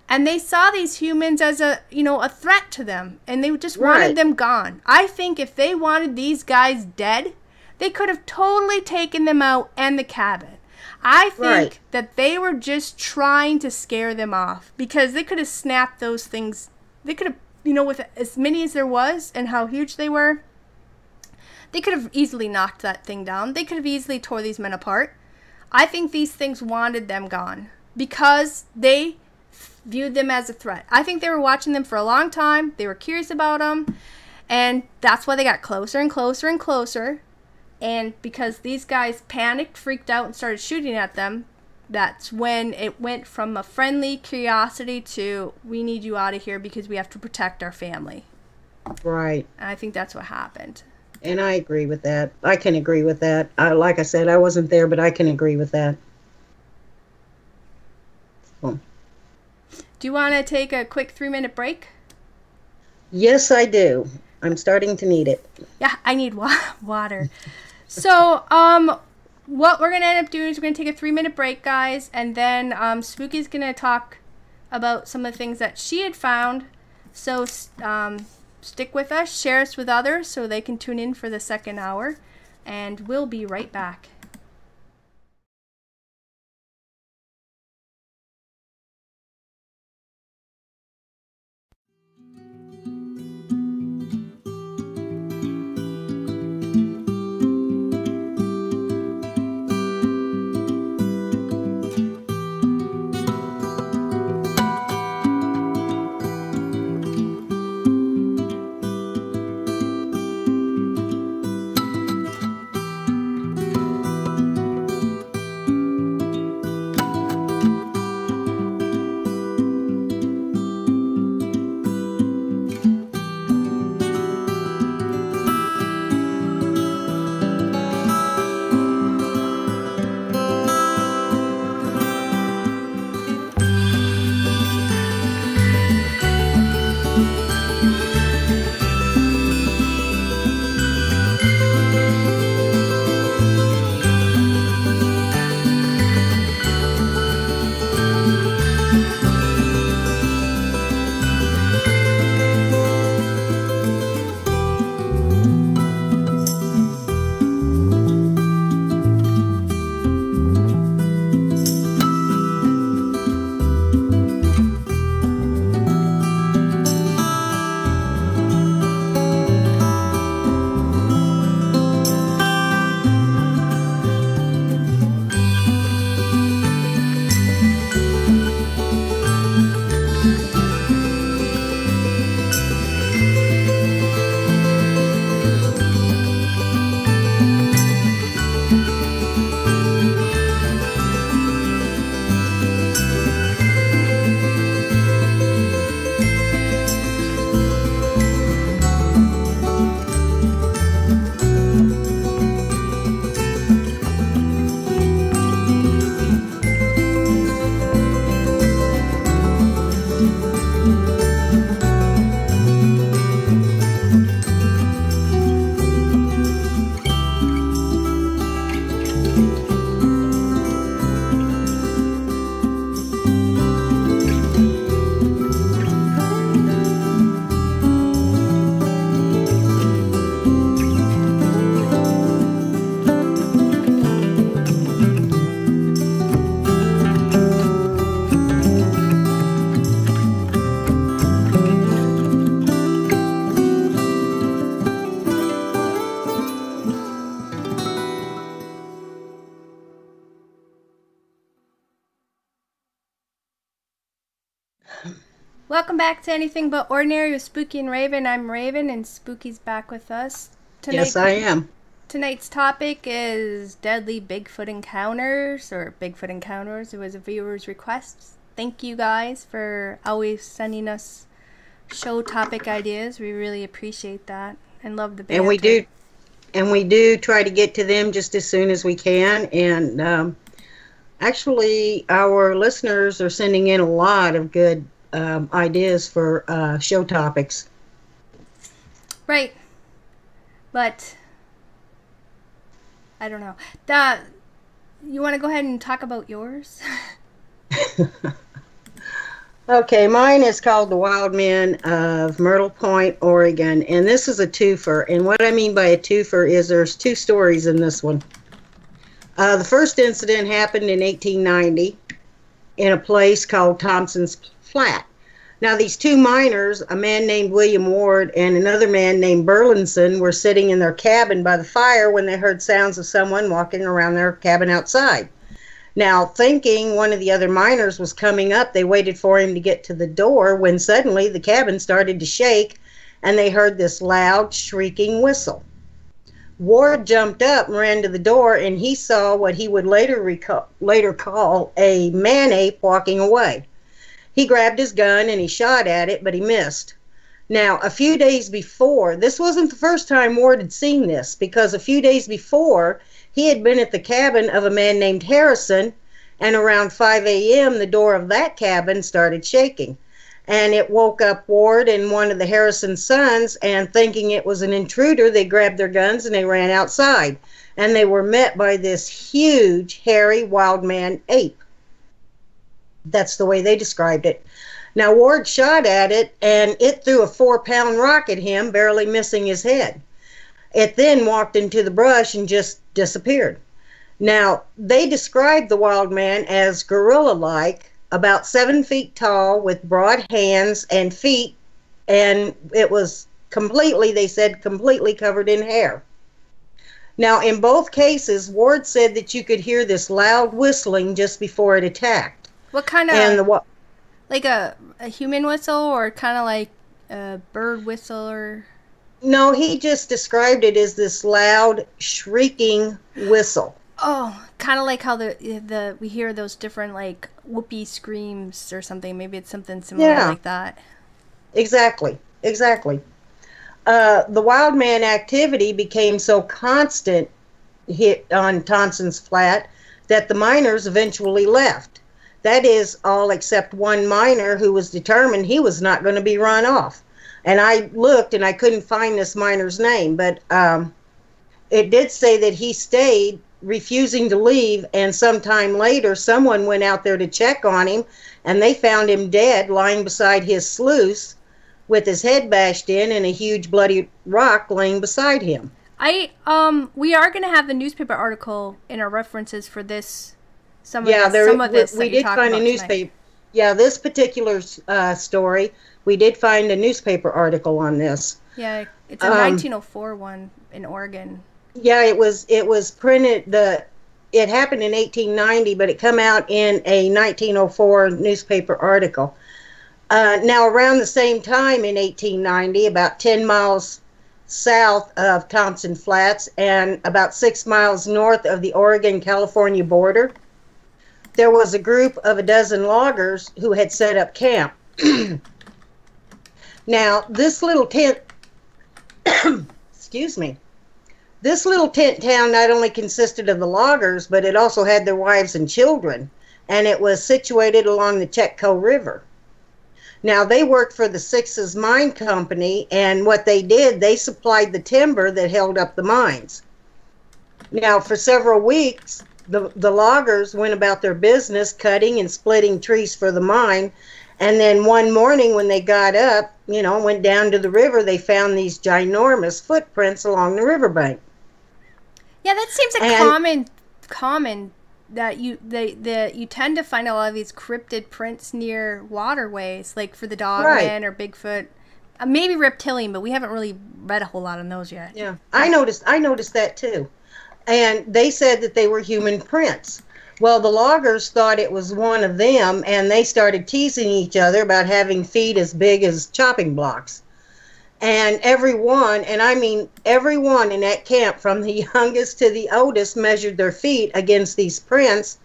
And they saw these humans as a threat to them, and they just wanted them gone. I think if they wanted these guys dead, they could have totally taken them out and the cabin. I think that they were just trying to scare them off, because they could have snapped those things. They could have, with as many as there was and how huge they were, they could have easily knocked that thing down. They could have easily tore these men apart. I think these things wanted them gone because they viewed them as a threat. I think they were watching them for a long time. They were curious about them, and that's why they got closer and closer and closer. And because these guys panicked, freaked out, and started shooting at them, that's when it went from a friendly curiosity to, we need you out of here because we have to protect our family. Right. And I think that's what happened. And I agree with that. I can agree with that. Like I said, I wasn't there, but I can agree with that. Oh. Do you want to take a quick 3-minute break? Yes, I do. I'm starting to need it. Yeah, I need water. So, what we're going to end up doing is we're going to take a 3-minute break, guys, and then Spooky's going to talk about some of the things that she had found. So, stick with us, share us with others so they can tune in for the second hour, and we'll be right back. Welcome back to Anything But Ordinary with Spooky and Raven. I'm Raven, and Spooky's back with us. Yes, I am. Tonight's topic is deadly Bigfoot encounters, or Bigfoot encounters. It was a viewer's request. Thank you guys for always sending us show topic ideas. We really appreciate that and love the banter. And we do try to get to them just as soon as we can. And actually, our listeners are sending in a lot of good ideas for show topics. Right. But I don't know. You want to go ahead and talk about yours? Okay, mine is called The Wildman of Myrtle Point, Oregon, and this is a twofer. And what I mean by a twofer is there's two stories in this one. The first incident happened in 1890 in a place called Thompson's Flat. Now, these two miners, a man named William Ward and another man named Burlinson, were sitting in their cabin by the fire when they heard sounds of someone walking around their cabin outside. Now, thinking one of the other miners was coming up, they waited for him to get to the door when suddenly the cabin started to shake and they heard this loud, shrieking whistle. Ward jumped up and ran to the door, and he saw what he would later call a man-ape walking away. He grabbed his gun and he shot at it, but he missed. Now, a few days before, this wasn't the first time Ward had seen this, because a few days before, he had been at the cabin of a man named Harrison, and around 5 a.m., the door of that cabin started shaking. And it woke up Ward and one of the Harrison sons, and thinking it was an intruder, they grabbed their guns and they ran outside. And they were met by this huge, hairy, wildman ape. That's the way they described it. Now, Ward shot at it, and it threw a 4-pound rock at him, barely missing his head. It then walked into the brush and just disappeared. Now, they described the wild man as gorilla-like, about 7 feet tall, with broad hands and feet, and it was they said, completely covered in hair. Now, in both cases, Ward said that you could hear this loud whistling just before it attacked. What kind of, like a human whistle, or kind of like a bird whistle, or... No, he just described it as this loud, shrieking whistle. Oh, kind of like how we hear those different, like, whoopee screams or something. Maybe it's something similar like that. Exactly. The wildman activity became so constant hit on Thompson's Flat that the miners eventually left. That is, all except one miner who was determined he was not going to be run off. And I looked and I couldn't find this miner's name, but it did say that he stayed, refusing to leave, and sometime later someone went out there to check on him, and they found him dead, lying beside his sluice with his head bashed in and a huge bloody rock laying beside him. We are going to have the newspaper article in our references for this. We did find a newspaper. Tonight. Yeah, this particular story, we did find a newspaper article on this. Yeah, it's a 1904 one in Oregon. Yeah, it was printed. It happened in 1890, but it came out in a 1904 newspaper article. Now, around the same time in 1890, about 10 miles south of Thompson Flats and about 6 miles north of the Oregon-California border, there was a group of a dozen loggers who had set up camp. Now, this little tent, this little tent town not only consisted of the loggers, but it also had their wives and children, and it was situated along the Si-Te-Cah River. Now, they worked for the Sixes Mine Company, and what they did, they supplied the timber that held up the mines. Now, for several weeks, the loggers went about their business cutting and splitting trees for the mine, and then one morning when they got up, went down to the river, they found these ginormous footprints along the riverbank. Yeah, that seems common that you tend to find a lot of these cryptid prints near waterways, like for the Dogman or Bigfoot, maybe reptilian, but we haven't really read a whole lot on those yet. Yeah, I noticed that too. and they said that they were human prints. Well, the loggers thought it was one of them, and they started teasing each other about having feet as big as chopping blocks. And everyone, and I mean everyone in that camp, from the youngest to the oldest, measured their feet against these prints,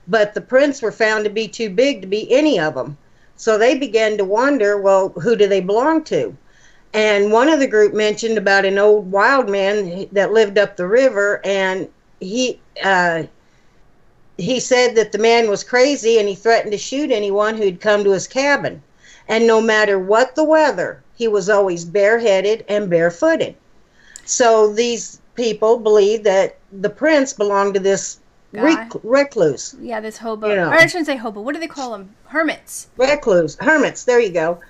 but the prints were found to be too big to be any of them. So they began to wonder, well, who do they belong to? And one of the group mentioned about an old Wildman that lived up the river, and he said that the man was crazy and he threatened to shoot anyone who'd come to his cabin. And no matter what the weather, he was always bareheaded and barefooted. So these people believe that the prints belong to this recluse. Yeah, this hobo. Or I shouldn't say hobo. What do they call them? Hermits. Recluse. Hermits. There you go.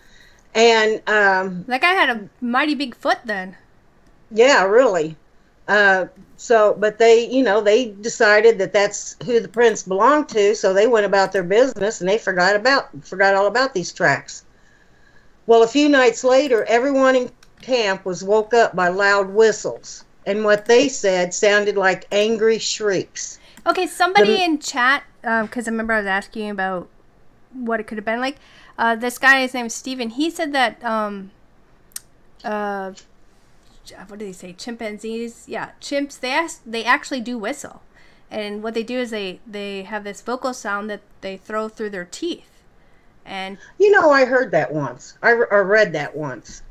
And that guy had a mighty big foot then. Yeah, really. But they decided that that's who the prints belonged to, so they went about their business and they forgot all about these tracks. Well, a few nights later, everyone in camp was woke up by loud whistles, and what they said sounded like angry shrieks. Okay, somebody in chat, because I remember I was asking you about what it could have been like. This guy, his name is Steven, he said that, what did he say? Chimpanzees? Yeah, chimps, they actually do whistle. And what they do is they have this vocal sound that they throw through their teeth. And I heard that once. I read that once.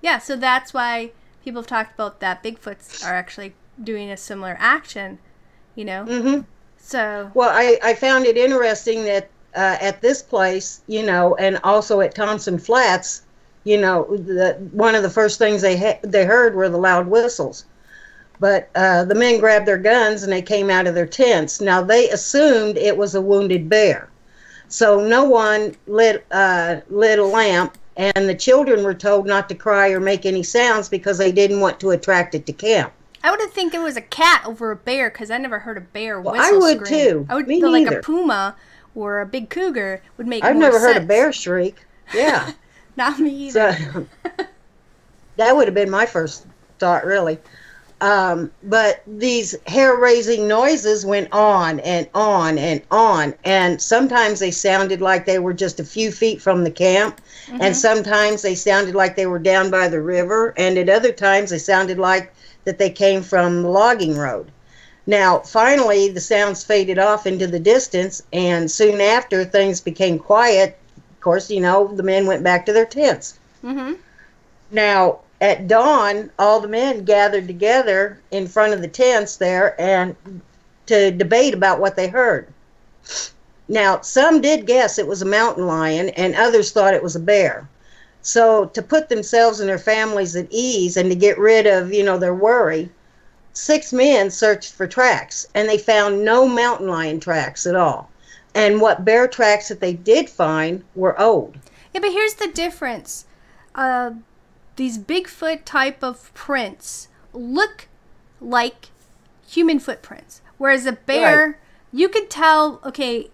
Yeah, so that's why people have talked about that Bigfoots are actually doing a similar action, Mm-hmm. So. Well, I found it interesting that at this place, and also at Thompson Flats, one of the first things they heard were the loud whistles. But the men grabbed their guns and they came out of their tents. Now, they assumed it was a wounded bear. So no one lit a lamp, and the children were told not to cry or make any sounds because they didn't want to attract it to camp. I would have think it was a cat over a bear, because I never heard a bear whistle. I would scream. too. I would Me feel like neither. A puma or a big cougar would make I've more never sense. heard a bear shriek. Yeah. Not me either. So, that would have been my first thought, really. But these hair-raising noises went on and on and on, and sometimes they sounded like they were just a few feet from the camp, mm-hmm. and sometimes they sounded like they were down by the river, and at other times they sounded like that they came from the logging road. Now, finally, the sounds faded off into the distance, and soon after, things became quiet. Of course, the men went back to their tents. Mm-hmm. Now, at dawn, all the men gathered together in front of the tents there and to debate about what they heard. Now, some did guess it was a mountain lion, and others thought it was a bear. So, to put themselves and their families at ease and to get rid of, their worry, 6 men searched for tracks, and they found no mountain lion tracks at all. And what bear tracks that they did find were old. Yeah, but here's the difference. These Bigfoot type of prints look like human footprints. Whereas a bear, right. You could tell, okay,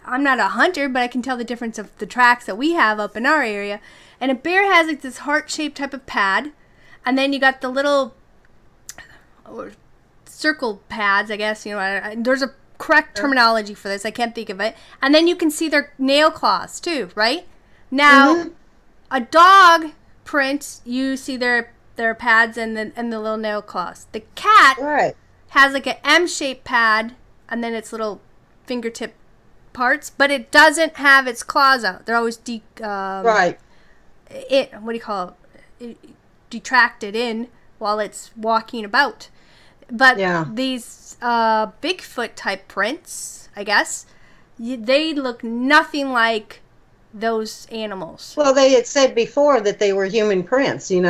I'm not a hunter, but I can tell the difference of the tracks that we have up in our area. And a bear has like this heart-shaped type of pad. And then you got the little circle pads, I guess. There's a correct terminology for this. I can't think of it. And then you can see their nail claws too, right? Now, mm-hmm. A dog prints, you see their pads and the little nail claws. The cat right. has like an M-shaped pad and then its little fingertip parts, but it doesn't have its claws out. They're always right. What do you call it? Detracted in while it's walking about. But yeah. These Bigfoot type prints, I guess, they look nothing like those animals. Well, they had said before that they were human prints, and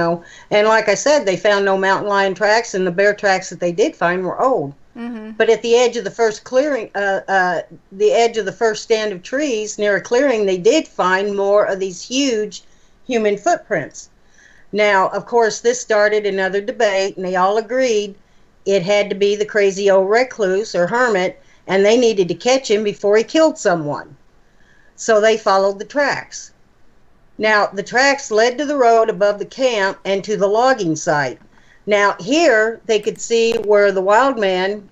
like I said, they found no mountain lion tracks, and the bear tracks that they did find were old. Mm-hmm. But at the edge of the first clearing, the edge of the first stand of trees near a clearing, they did find more of these huge human footprints. Now, of course, this started another debate, and they all agreed it had to be the crazy old recluse or hermit, and they needed to catch him before he killed someone. So they followed the tracks. Now, the tracks led to the road above the camp and to the logging site. Now here they could see where the Wildman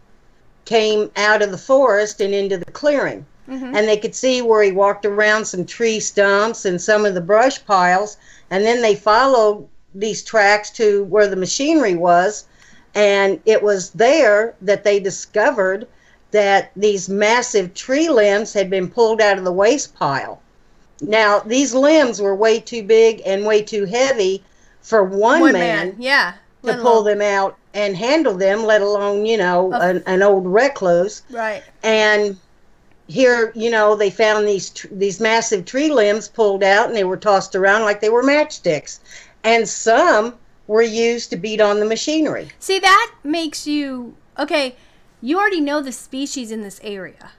came out of the forest and into the clearing. And they could see where he walked around some tree stumps and some of the brush piles, and then they followed these tracks to where the machinery was, and it was there that they discovered that these massive tree limbs had been pulled out of the waste pile. Now, these limbs were way too big and way too heavy for one man to pull them out and handle them, let alone, you know, an old recluse. Right. And here, you know, they found these massive tree limbs pulled out, and they were tossed around like they were matchsticks. And some were used to beat on the machinery. See, that makes you... Okay, you already know the species in this area.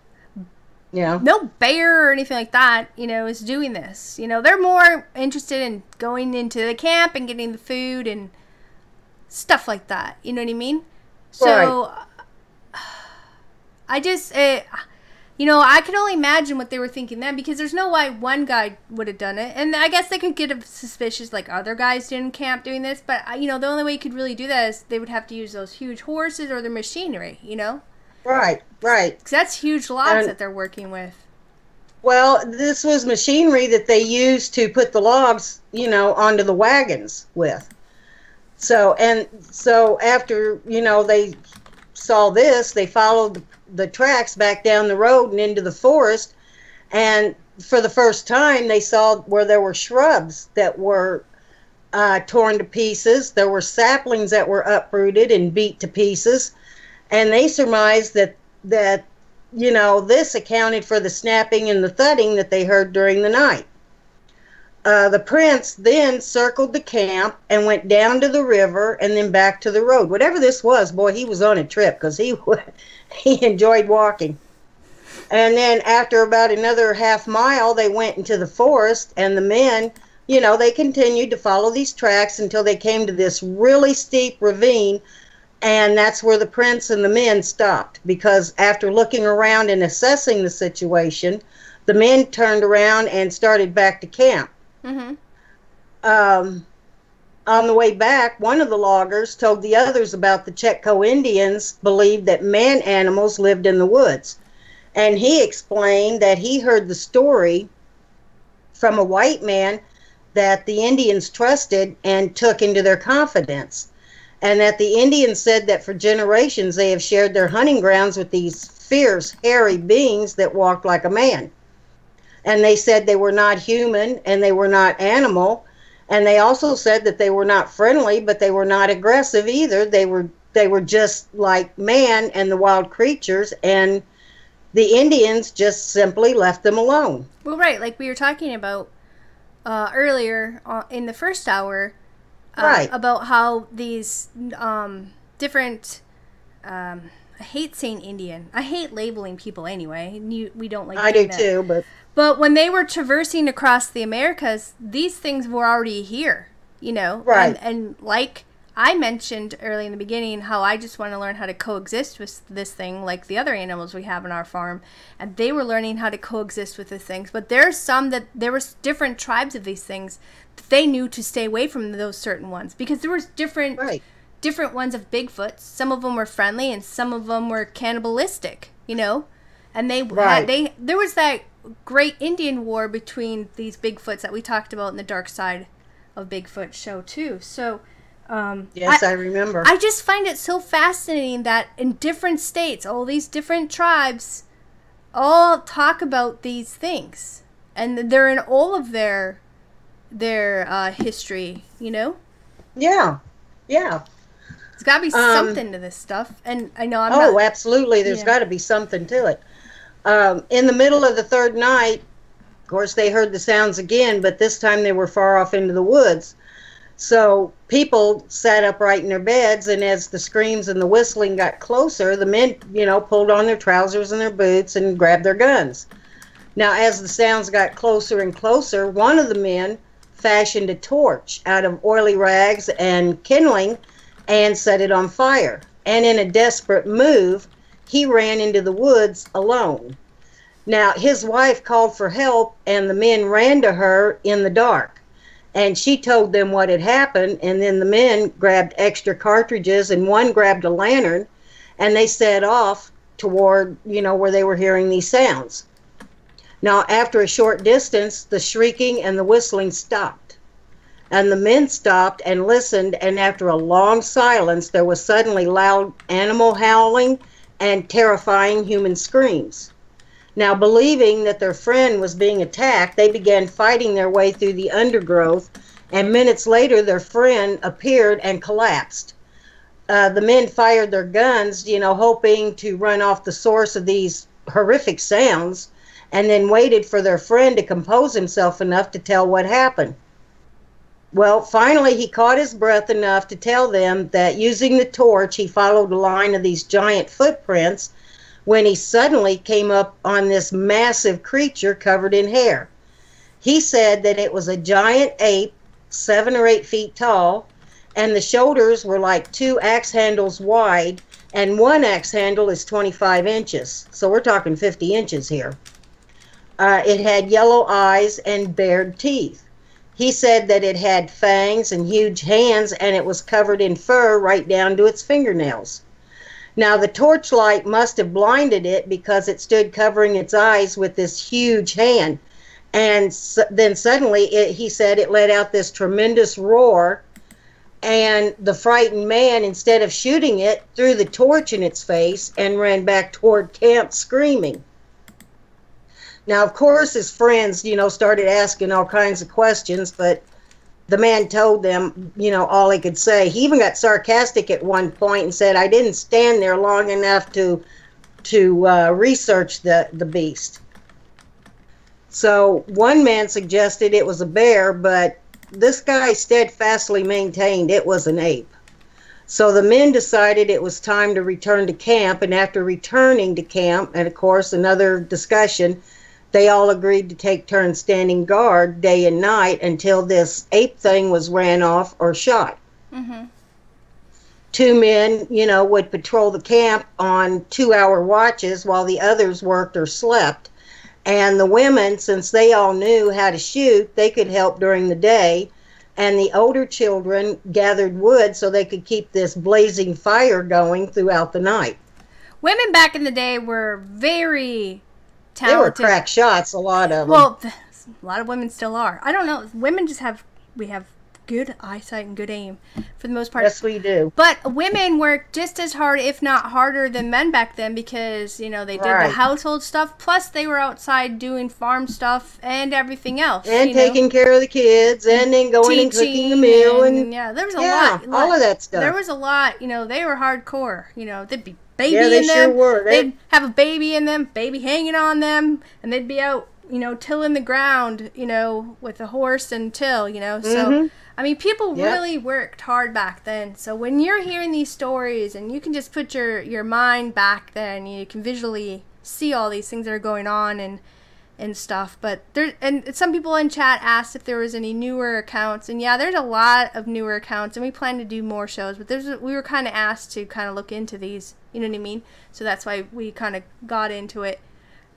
Yeah. No bear or anything like that, you know, is doing this. You know, they're more interested in going into the camp and getting the food and stuff like that. You know what I mean? So, I just... you know, I could only imagine what they were thinking then, because there's no way one guy would have done it. And I guess they could get suspicious like other guys did in camp doing this. But, you know, the only way you could really do that is they would have to use those huge horses or their machinery, you know? Right. Because that's huge logs that they're working with. Well, this was machinery that they used to put the logs, you know, onto the wagons with. So after, you know, they saw this, they followed the tracks back down the road and into the forest, and for the first time they saw where there were shrubs that were torn to pieces. There were saplings that were uprooted and beat to pieces, and they surmised that you know, this accounted for the snapping and the thudding that they heard during the night. The prince then circled the camp and went down to the river and then back to the road. Whatever this was, boy, he was on a trip, because he enjoyed walking. And then after about another half mile, they went into the forest, and the men, you know, they continued to follow these tracks until they came to this really steep ravine, and that's where the prince and the men stopped, because after looking around and assessing the situation, the men turned around and started back to camp. On the way back, one of the loggers told the others about the Si-Te-Cah Indians believed that man animals lived in the woods. And he explained that he heard the story from a white man that the Indians trusted and took into their confidence. And that the Indians said that for generations they have shared their hunting grounds with these fierce, hairy beings that walked like a man. And they said they were not human and they were not animal. And they also said that they were not friendly, but they were not aggressive either. They were just like man and the wild creatures, and the Indians just simply left them alone. Well, right, like we were talking about earlier in the first hour, about how these different... I hate saying Indian. I hate labeling people anyway. We don't like. I do too, But when they were traversing across the Americas, these things were already here, you know? Right. And like I mentioned early in the beginning, how I just want to learn how to coexist with this thing, like the other animals we have on our farm. And they were learning how to coexist with the things. But there's some that there was different tribes of these things that they knew to stay away from those certain ones. Because there was different ones of Bigfoots. Some of them were friendly and some of them were cannibalistic, you know? And there was that great Indian war between these Bigfoots that we talked about in the Dark Side of Bigfoot show too. So yes, I remember. I just find it so fascinating that in different states, all these different tribes all talk about these things, and they're in all of their history, you know? Yeah. There's got to be something to this stuff, and I know I'm not... Oh, absolutely. There's got to be something to it. In the middle of the third night, of course, they heard the sounds again, but this time they were far off into the woods. So people sat upright in their beds, and as the screams and the whistling got closer, the men, you know, pulled on their trousers and their boots and grabbed their guns. Now, as the sounds got closer and closer, one of the men fashioned a torch out of oily rags and kindling and set it on fire. And in a desperate move, he ran into the woods alone. Now, his wife called for help, and the men ran to her in the dark. And she told them what had happened, and then the men grabbed extra cartridges, and one grabbed a lantern, and they set off toward, where they were hearing these sounds. Now, after a short distance, the shrieking and the whistling stopped. And the men stopped and listened, and after a long silence, there was suddenly loud animal howling and terrifying human screams. Now, believing that their friend was being attacked, they began fighting their way through the undergrowth, and minutes later, their friend appeared and collapsed. The men fired their guns, hoping to run off the source of these horrific sounds, and then waited for their friend to compose himself enough to tell what happened. Well, finally, he caught his breath enough to tell them that using the torch, he followed a line of these giant footprints when he suddenly came up on this massive creature covered in hair. He said that it was a giant ape, 7 or 8 feet tall, and the shoulders were like 2 axe handles wide, and 1 axe handle is 25 inches. So we're talking 50 inches here. It had yellow eyes and bared teeth. He said that it had fangs and huge hands, and it was covered in fur right down to its fingernails. Now, the torchlight must have blinded it because it stood covering its eyes with this huge hand. And then suddenly, he said, it let out this tremendous roar, and the frightened man, instead of shooting it, threw the torch in its face and ran back toward camp screaming. Now, of course, his friends, started asking all kinds of questions, but the man told them, all he could say. He even got sarcastic at one point and said, I didn't stand there long enough to research the beast. So one man suggested it was a bear, but this guy steadfastly maintained it was an ape. So the men decided it was time to return to camp, and after returning to camp, and of course another discussion, they all agreed to take turns standing guard day and night until this ape thing was ran off or shot. Mm-hmm. 2 men, would patrol the camp on 2-hour watches while the others worked or slept. And the women, since they all knew how to shoot, they could help during the day. And the older children gathered wood so they could keep this blazing fire going throughout the night. Women back in the day were very talented. They were crack shots, a lot of them. Well, a lot of women still are. I don't know. Women just we have good eyesight and good aim for the most part. Yes, we do. But women worked just as hard, if not harder, than men back then because, they did the household stuff. Plus, they were outside doing farm stuff and everything else. And taking care of the kids and then going and cooking the meal. And yeah, there was a lot. All of that stuff. There was a lot. They were hardcore. They'd be baby they in them. Sure were. They'd have a baby in them, baby hanging on them, and they'd be out, tilling the ground, with a horse and till, So, Mm-hmm. I mean, people really worked hard back then. So when you're hearing these stories and you can just put your mind back then, you can visually see all these things that are going on and stuff. But some people in chat asked if there was any newer accounts. And yeah, there's a lot of newer accounts, and we plan to do more shows. But we were kind of asked to kind of look into these, you know what I mean? So that's why we kind of got into it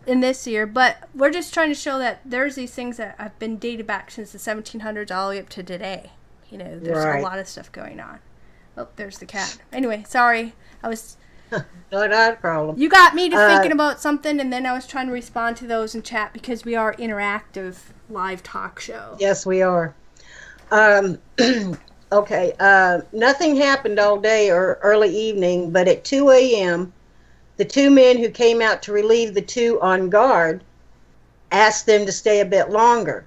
in this year. But we're just trying to show that there's these things that have been dated back since the 1700s all the way up to today. There's a lot of stuff going on. Oh, there's the cat. Anyway, sorry. I was... Not a problem. You got me to thinking about something, and then I was trying to respond to those in chat because we are interactive live talk show. Yes, we are. Okay. Nothing happened all day or early evening, but at 2 a.m., the 2 men who came out to relieve the 2 on guard asked them to stay a bit longer.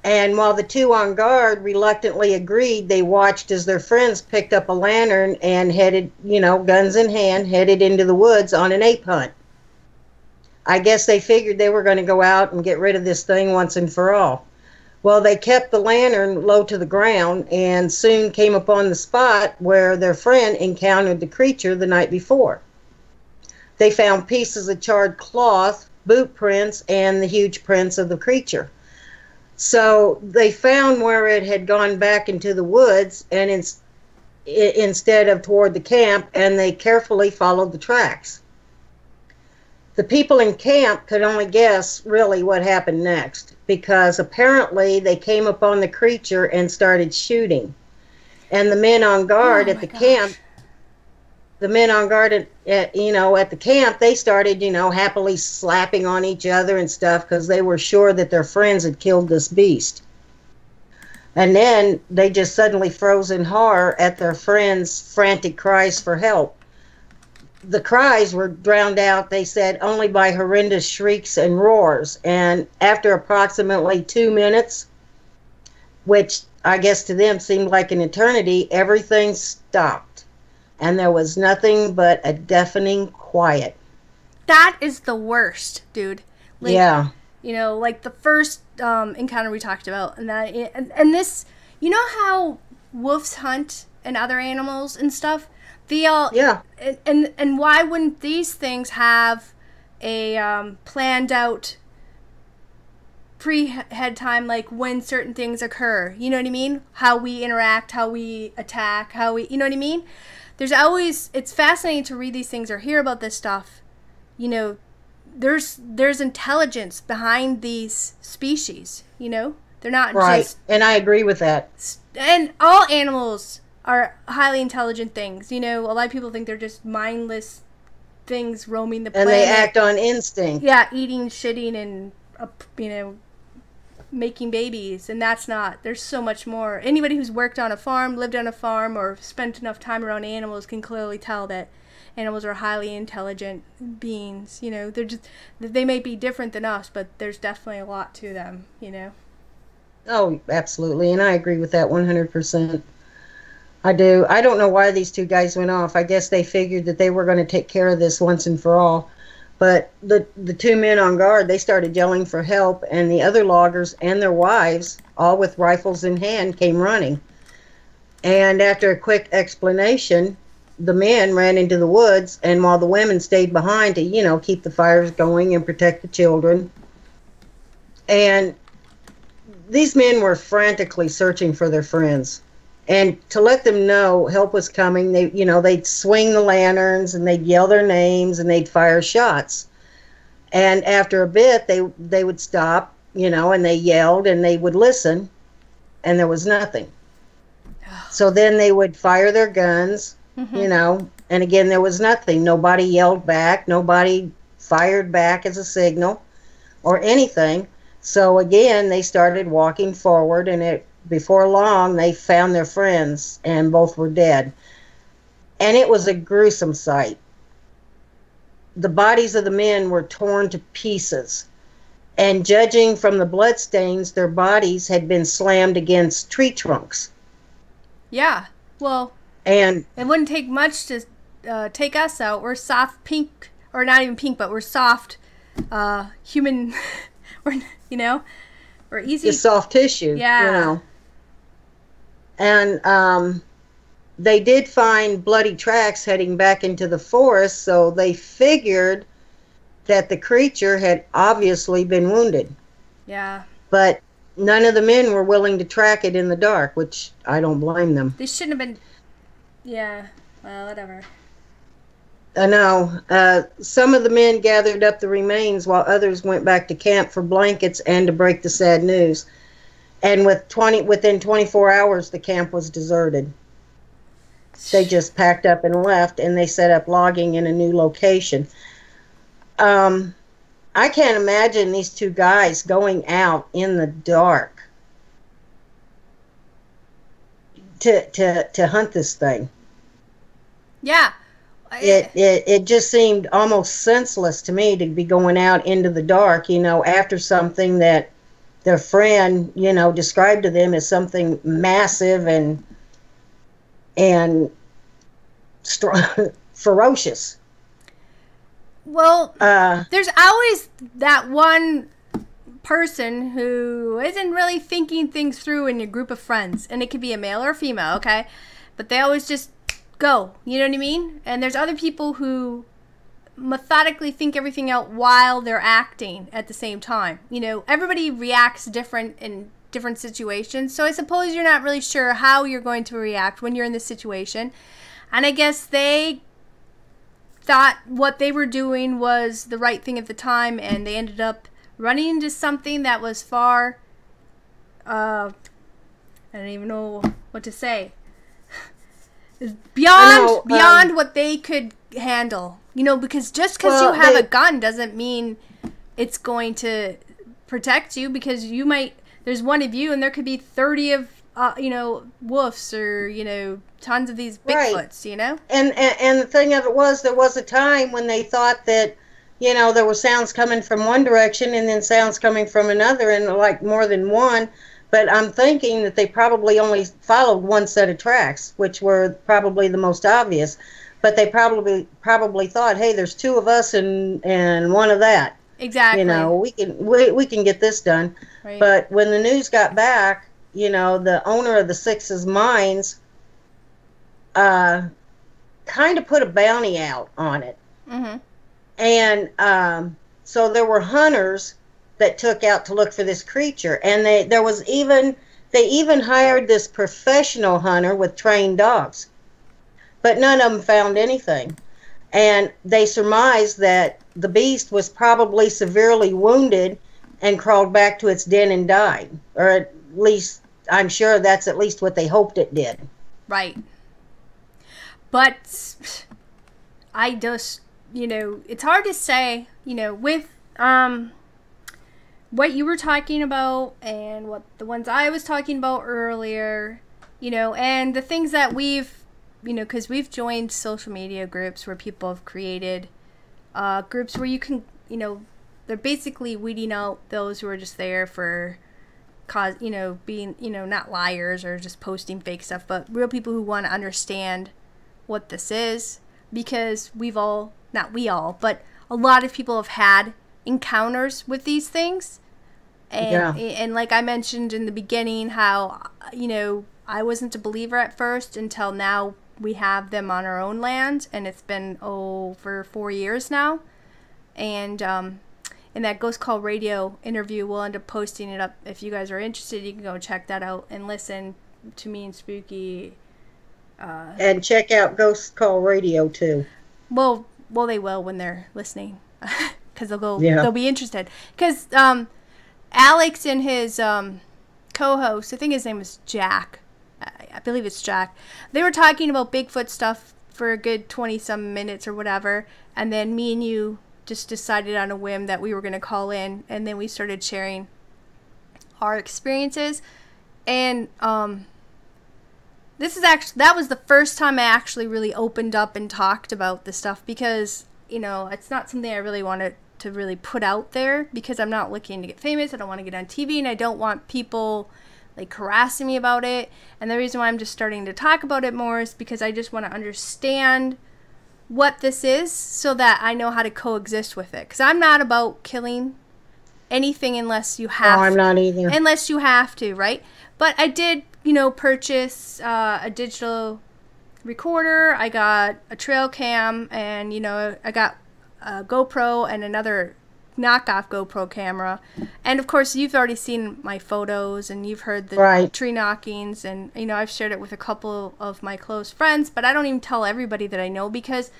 And while the 2 on guard reluctantly agreed, they watched as their friends picked up a lantern and headed, guns in hand, headed into the woods on an ape hunt. I guess they figured they were going to go out and get rid of this thing once and for all. Well, they kept the lantern low to the ground and soon came upon the spot where their friend encountered the creature the night before. They found pieces of charred cloth, boot prints, and the huge prints of the creature. So they found where it had gone back into the woods and instead of toward the camp, and they carefully followed the tracks. The people in camp could only guess really what happened next, because apparently they came upon the creature and started shooting. And the men on guard Oh at my the camp, gosh. the men on guard at the camp, they started, happily slapping on each other and stuff, because they were sure that their friends had killed this beast. And then they just suddenly froze in horror at their friends' frantic cries for help. The cries were drowned out, they said, only by horrendous shrieks and roars. And after approximately 2 minutes, which I guess to them seemed like an eternity, everything stopped. And there was nothing but a deafening quiet. That is the worst, dude. Like, yeah. Like the first encounter we talked about, and this, how wolves hunt and other animals and stuff. They all, yeah. And why wouldn't these things have a planned out pre-head time, like when certain things occur? You know what I mean? How we interact, how we attack, how we, you know what I mean? It's fascinating to read these things or hear about this stuff. There's intelligence behind these species, They're not right. just... And I agree with that. And all animals are highly intelligent things, A lot of people think they're just mindless things roaming the planet. And they act on instinct. Yeah, eating, shitting, and, making babies. And that's not... There's so much more. Anybody who's worked on a farm, lived on a farm, or spent enough time around animals can clearly tell that animals are highly intelligent beings. They may be different than us, but there's definitely a lot to them. Oh, absolutely, and I agree with that 100%. I do. I don't know why these two guys went off. I guess they figured that they were going to take care of this once and for all. But the two men on guard, they started yelling for help, and the other loggers and their wives, all with rifles in hand, came running. And after a quick explanation, the men ran into the woods, and while the women stayed behind to, keep the fires going and protect the children. And these men were frantically searching for their friends. And to let them know help was coming, they'd swing the lanterns and they'd yell their names and they'd fire shots. And after a bit, they would stop, and they yelled and they would listen, and there was nothing. So then they would fire their guns. And again, there was nothing. Nobody yelled back. Nobody fired back as a signal or anything. So again, they started walking forward, and before long, they found their friends, and both were dead. And it was a gruesome sight. The bodies of the men were torn to pieces. And judging from the bloodstains, their bodies had been slammed against tree trunks. Yeah, well... And it wouldn't take much to take us out. We're soft pink, or not even pink, but we're soft human, we're easy. It's soft tissue, yeah. And they did find bloody tracks heading back into the forest, so they figured that the creature had obviously been wounded. Yeah. But none of the men were willing to track it in the dark, which I don't blame them. They shouldn't have been... Yeah, well, whatever. I know. Some of the men gathered up the remains while others went back to camp for blankets and to break the sad news. And within 24 hours, the camp was deserted. They just packed up and left, and they set up logging in a new location. I can't imagine these two guys going out in the dark to hunt this thing. Yeah. It just seemed almost senseless to me to be going out into the dark, after something that their friend, described to them as something massive and ferocious. Well, there's always that one person who isn't really thinking things through in your group of friends, and it could be a male or a female, okay? But they always just go, you know what I mean? And there's other people who methodically think everything out while they're acting at the same time. Everybody reacts different in different situations, so I suppose you're not really sure how you're going to react when you're in this situation. And I guess they thought what they were doing was the right thing at the time, and they ended up running into something that was far, I don't even know what to say, beyond what they could handle. You know, because just because you have a gun doesn't mean it's going to protect you, because you might, there's one of you and there could be 30 of, wolves or, tons of these Bigfoots, And the thing of it was, there was a time when they thought that, there were sounds coming from one direction and then sounds coming from another, and like more than one. But I'm thinking that they probably only followed one set of tracks, which were probably the most obvious. But they probably thought, hey, there's two of us and one of that. Exactly. We can get this done. Right. But when the news got back, the owner of the Six's Mines kind of put a bounty out on it. Mm-hmm. And so there were hunters that took out to look for this creature, and they even hired this professional hunter with trained dogs, but none of them found anything. And they surmised that the beast was probably severely wounded and crawled back to its den and died, or at least I'm sure that's at least what they hoped it did. Right. But I just, it's hard to say, with what you were talking about and what the ones I was talking about earlier, and the things that we've, because we've joined social media groups where people have created groups where you can, they're basically weeding out those who are just there for being, not liars or just posting fake stuff, but real people who want to understand what this is, because not we all, but a lot of people have had encounters with these things. And like I mentioned in the beginning, how, I wasn't a believer at first until now we have them on our own land, and it's been over 4 years now. And in that Ghost Call Radio interview, we'll end up posting it up. If you guys are interested, you can go check that out and listen to me and Spooky. And check out Ghost Call Radio too. Well, they will when they're listening, because they'll be interested. Because Alex and his co-host, I think his name was Jack. I believe it's Jack. They were talking about Bigfoot stuff for a good 20-some minutes or whatever, and then me and you just decided on a whim that we were going to call in, and then we started sharing our experiences. And that was the first time I actually really opened up and talked about this stuff, because it's not something I really wanted to really put out there, because I'm not looking to get famous. I don't want to get on TV, and I don't want people like harassing me about it. And the reason why I'm just starting to talk about it more is because I just want to understand what this is, so that I know how to coexist with it. Because I'm not about killing anything unless you have I'm not either. Unless you have to, right? But I did, purchase a digital recorder. I got a trail cam, and, I got a GoPro and another knockoff GoPro camera. And, of course, you've already seen my photos, and you've heard the tree knockings. And, I've shared it with a couple of my close friends. But I don't even tell everybody that I know, because,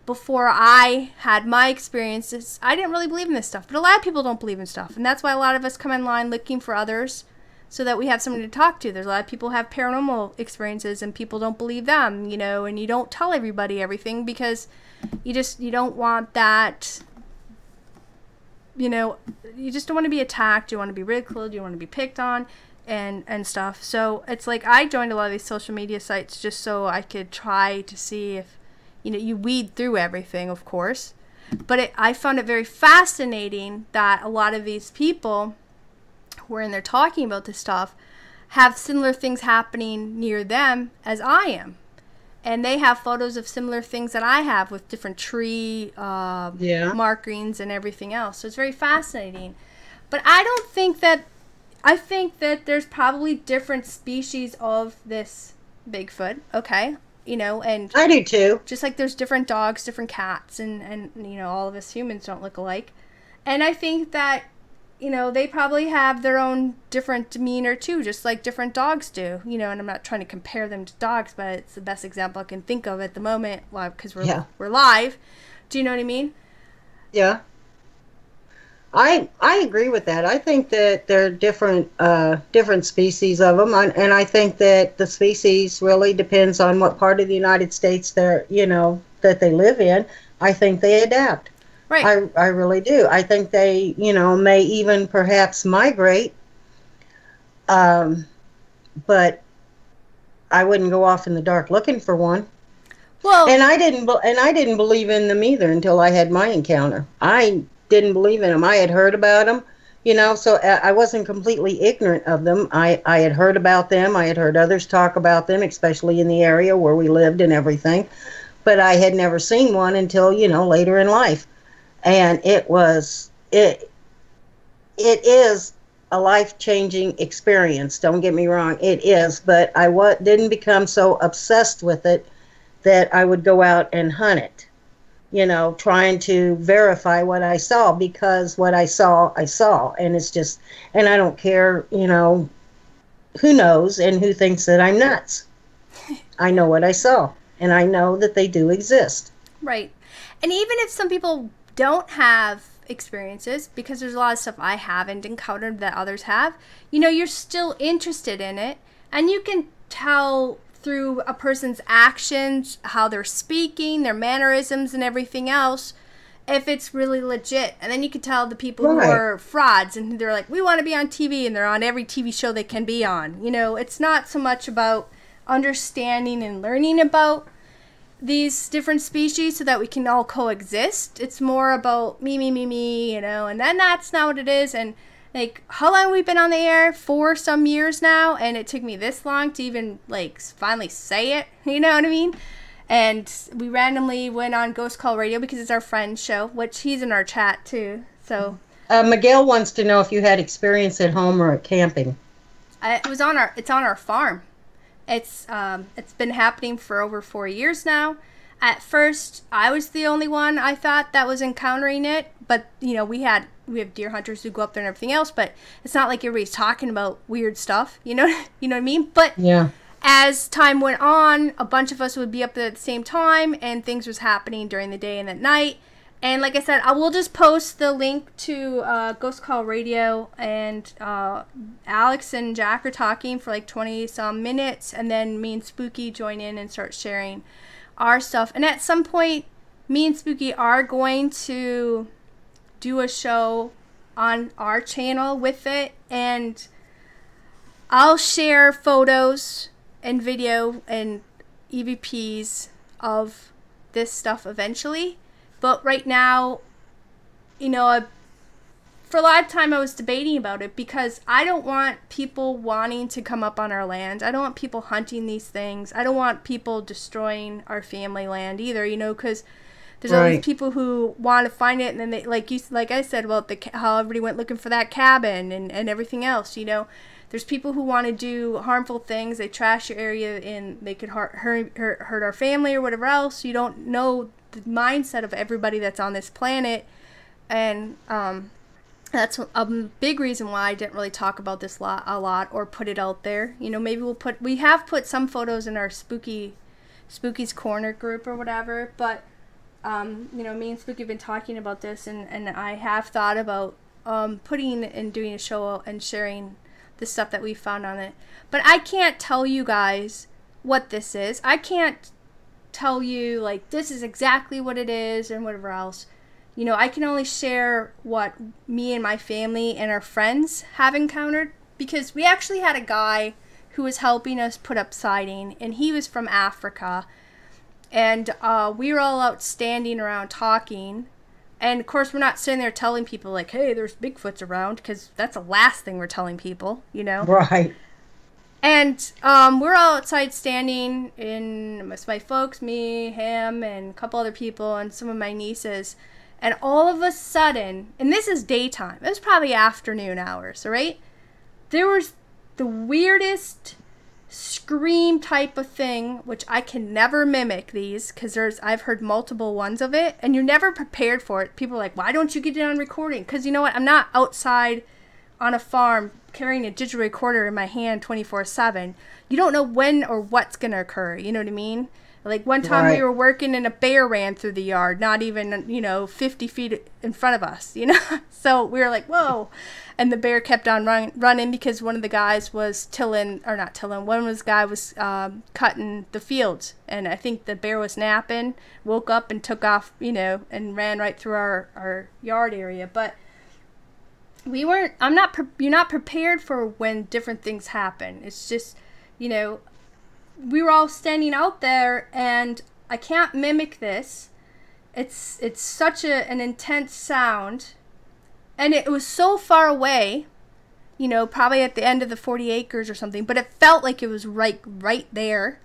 before I had my experiences, I didn't really believe in this stuff. But a lot of people don't believe in stuff. And that's why a lot of us come online looking for others, so that we have somebody to talk to. There's a lot of people who have paranormal experiences, and people don't believe them, and you don't tell everybody everything, because you don't want that, you just don't want to be attacked. You want to be ridiculed. You want to be picked on and stuff. So it's like I joined a lot of these social media sites just so I could try to see if, you weed through everything, of course. But I found it very fascinating that a lot of these people who are in there talking about this stuff have similar things happening near them as I am. And they have photos of similar things that I have, with different tree markings and everything else. So it's very fascinating. But I think that there's probably different species of this Bigfoot, okay? And I do too. Just like there's different dogs, different cats, and all of us humans don't look alike. And I think that, they probably have their own different demeanor too, just like different dogs do, and I'm not trying to compare them to dogs, but it's the best example I can think of at the moment, because we're live. Do you know what I mean? Yeah. I agree with that. I think that there are different species of them, and I think that the species really depends on what part of the United States that they live in. I think they adapt. Right. I really do. I think they may even perhaps migrate, but I wouldn't go off in the dark looking for one. Well, and I didn't believe in them either until I had my encounter. I didn't believe in them. I had heard about them, so I wasn't completely ignorant of them. I had heard about them. I had heard others talk about them, especially in the area where we lived and everything. But I had never seen one until, later in life. And it is a life-changing experience. Don't get me wrong. It is. But I didn't become so obsessed with it that I would go out and hunt it, trying to verify what I saw, because what I saw. And it's just, and I don't care, who knows and who thinks that I'm nuts. I know what I saw, and I know that they do exist. Right. And even if some people don't have experiences, because there's a lot of stuff I haven't encountered that others have, you're still interested in it, and you can tell through a person's actions, how they're speaking, their mannerisms and everything else, if it's really legit. And then you can tell the people who are frauds, and they're like, we want to be on TV, and they're on every TV show they can be on. It's not so much about understanding and learning about these different species so that we can all coexist. It's more about me, and then that's not what it is. And like, how long have we been on the air? 4 some years now, and it took me this long to even finally say it. You know what I mean? And we randomly went on Ghost Call Radio because it's our friend's show, which he's in our chat too. So Miguel wants to know if you had experience at home or at camping. It's on our farm. It's been happening for over 4 years now. At first, I was the only one I thought that was encountering it, but we have deer hunters who go up there and everything else, but it's not like everybody's talking about weird stuff, you know what I mean? But yeah, as time went on, a bunch of us would be up there at the same time, and things was happening during the day and at night. And like I said, I will just post the link to Ghost Call Radio, and Alex and Jack are talking for 20 some minutes, and then me and Spooky join in and start sharing our stuff. And at some point, me and Spooky are going to do a show on our channel with it, and I'll share photos and video and EVPs of this stuff eventually. But right now, for a lot of time I was debating about it, because I don't want people wanting to come up on our land. I don't want people hunting these things. I don't want people destroying our family land either, because there's all these people who want to find it, and then they, like I said about how everybody went looking for that cabin and everything else, There's people who want to do harmful things. They trash your area, and they could hurt our family or whatever else. You don't know the mindset of everybody that's on this planet, and that's a big reason why I didn't really talk about this a lot or put it out there. Maybe we have put some photos in our Spooky's Corner group or whatever, but me and Spooky have been talking about this, and I have thought about putting and doing a show and sharing the stuff that we found on it. But I can't tell you guys what this is. I can't tell you this is exactly what it is and whatever else. I can only share what me and my family and our friends have encountered, because we actually had a guy who was helping us put up siding, and he was from Africa, and we were all out standing around talking. And of course, we're not sitting there telling people hey, there's Bigfoots around, because that's the last thing we're telling people, Right. And we're all outside standing, in my folks, me, him, and a couple other people, and some of my nieces. And all of a sudden, and this is daytime, it was probably afternoon hours, all right? There was the weirdest scream type of thing, which I can never mimic these because I've heard multiple ones of it, and you're never prepared for it. People are like, why don't you get it on recording? Because you know what? I'm not outside on a farm carrying a digital recorder in my hand 24/7. You don't know when or what's going to occur. You know what I mean? Like one time we were working and a bear ran through the yard, not even, 50 feet in front of us, So we were like, whoa. And the bear kept on running because one of the guys was one of the guys was cutting the fields. And I think the bear was napping, woke up and took off, and ran right through our yard area. But you're not prepared for when different things happen. It's just, we were all standing out there, and I can't mimic this. It's such an intense sound, and it was so far away, probably at the end of the 40 acres or something, but it felt like it was right there,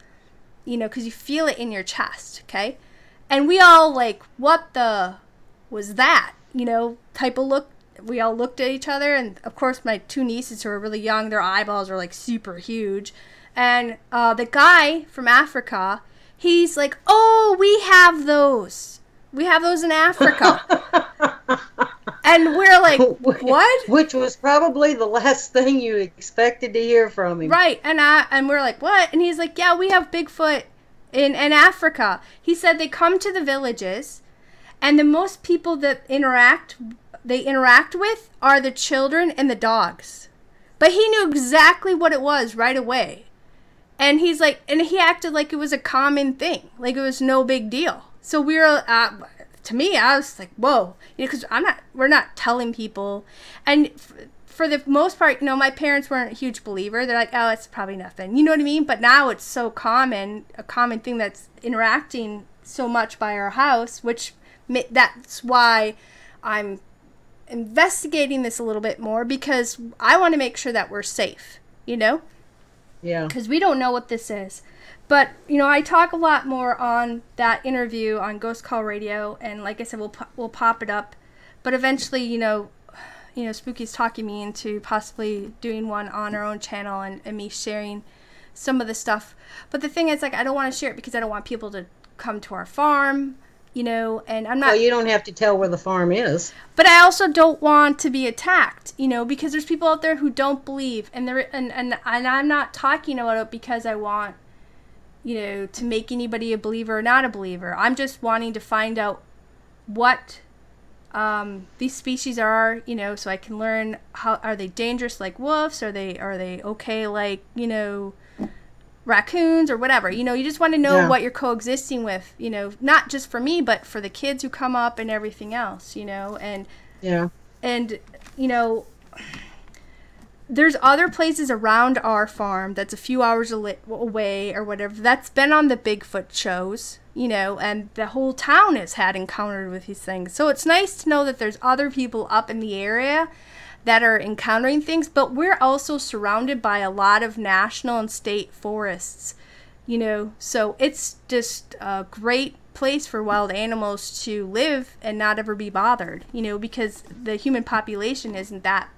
because you feel it in your chest, okay? And we all like, what the was that, type of look. We all looked at each other, and of course my two nieces who are really young, their eyeballs are like super huge. And the guy from Africa, he's like, oh, we have those. We have those in Africa. And we're like, what? Which was probably the last thing you expected to hear from him. Right. And we're like, what? And he's like, yeah, we have Bigfoot in Africa. He said they come to the villages, and the most people that they interact with are the children and the dogs. But he knew exactly what it was right away. And he's like, and he acted like it was a common thing, like it was no big deal. So we were, to me, I was like, whoa, because we're not telling people. And for the most part, my parents weren't a huge believer. They're like, oh, it's probably nothing. You know what I mean? But now it's so common, a common thing that's interacting so much by our house, which that's why I'm investigating this a little bit more, because I want to make sure that we're safe, Yeah. Because we don't know what this is. But, I talk a lot more on that interview on Ghost Call Radio, and like I said, we'll pop it up. But eventually, Spooky's talking me into possibly doing one on our own channel and me sharing some of the stuff. But the thing is, like, I don't want to share it because I don't want people to come to our farm, and I'm not... Well, you don't have to tell where the farm is. But I also don't want to be attacked, because there's people out there who don't believe, and I'm not talking about it because I want, to make anybody a believer or not a believer. I'm just wanting to find out what these species are, so I can learn how are they dangerous like wolves, are they okay like, raccoons or whatever. You just want to know what you're coexisting with, not just for me, but for the kids who come up and everything else, and there's other places around our farm that's a few hours away or whatever that's been on the Bigfoot shows, and the whole town has had encountered with these things. So it's nice to know that there's other people up in the area that are encountering things, but we're also surrounded by a lot of national and state forests, so it's just a great place for wild animals to live and not ever be bothered, because the human population isn't that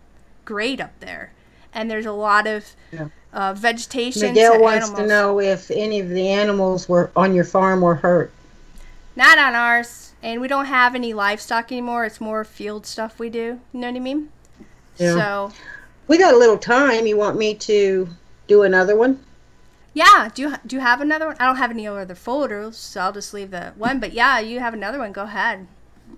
great up there, and there's a lot of vegetation. Miguel wants to know if any of the animals were on your farm were hurt. Not on ours, and we don't have any livestock anymore. It's more field stuff we do. You know what I mean? Yeah. So we got a little time. You want me to do another one? Yeah. Do you have another one? I don't have any other photos, so I'll just leave the one. But yeah, you have another one. Go ahead.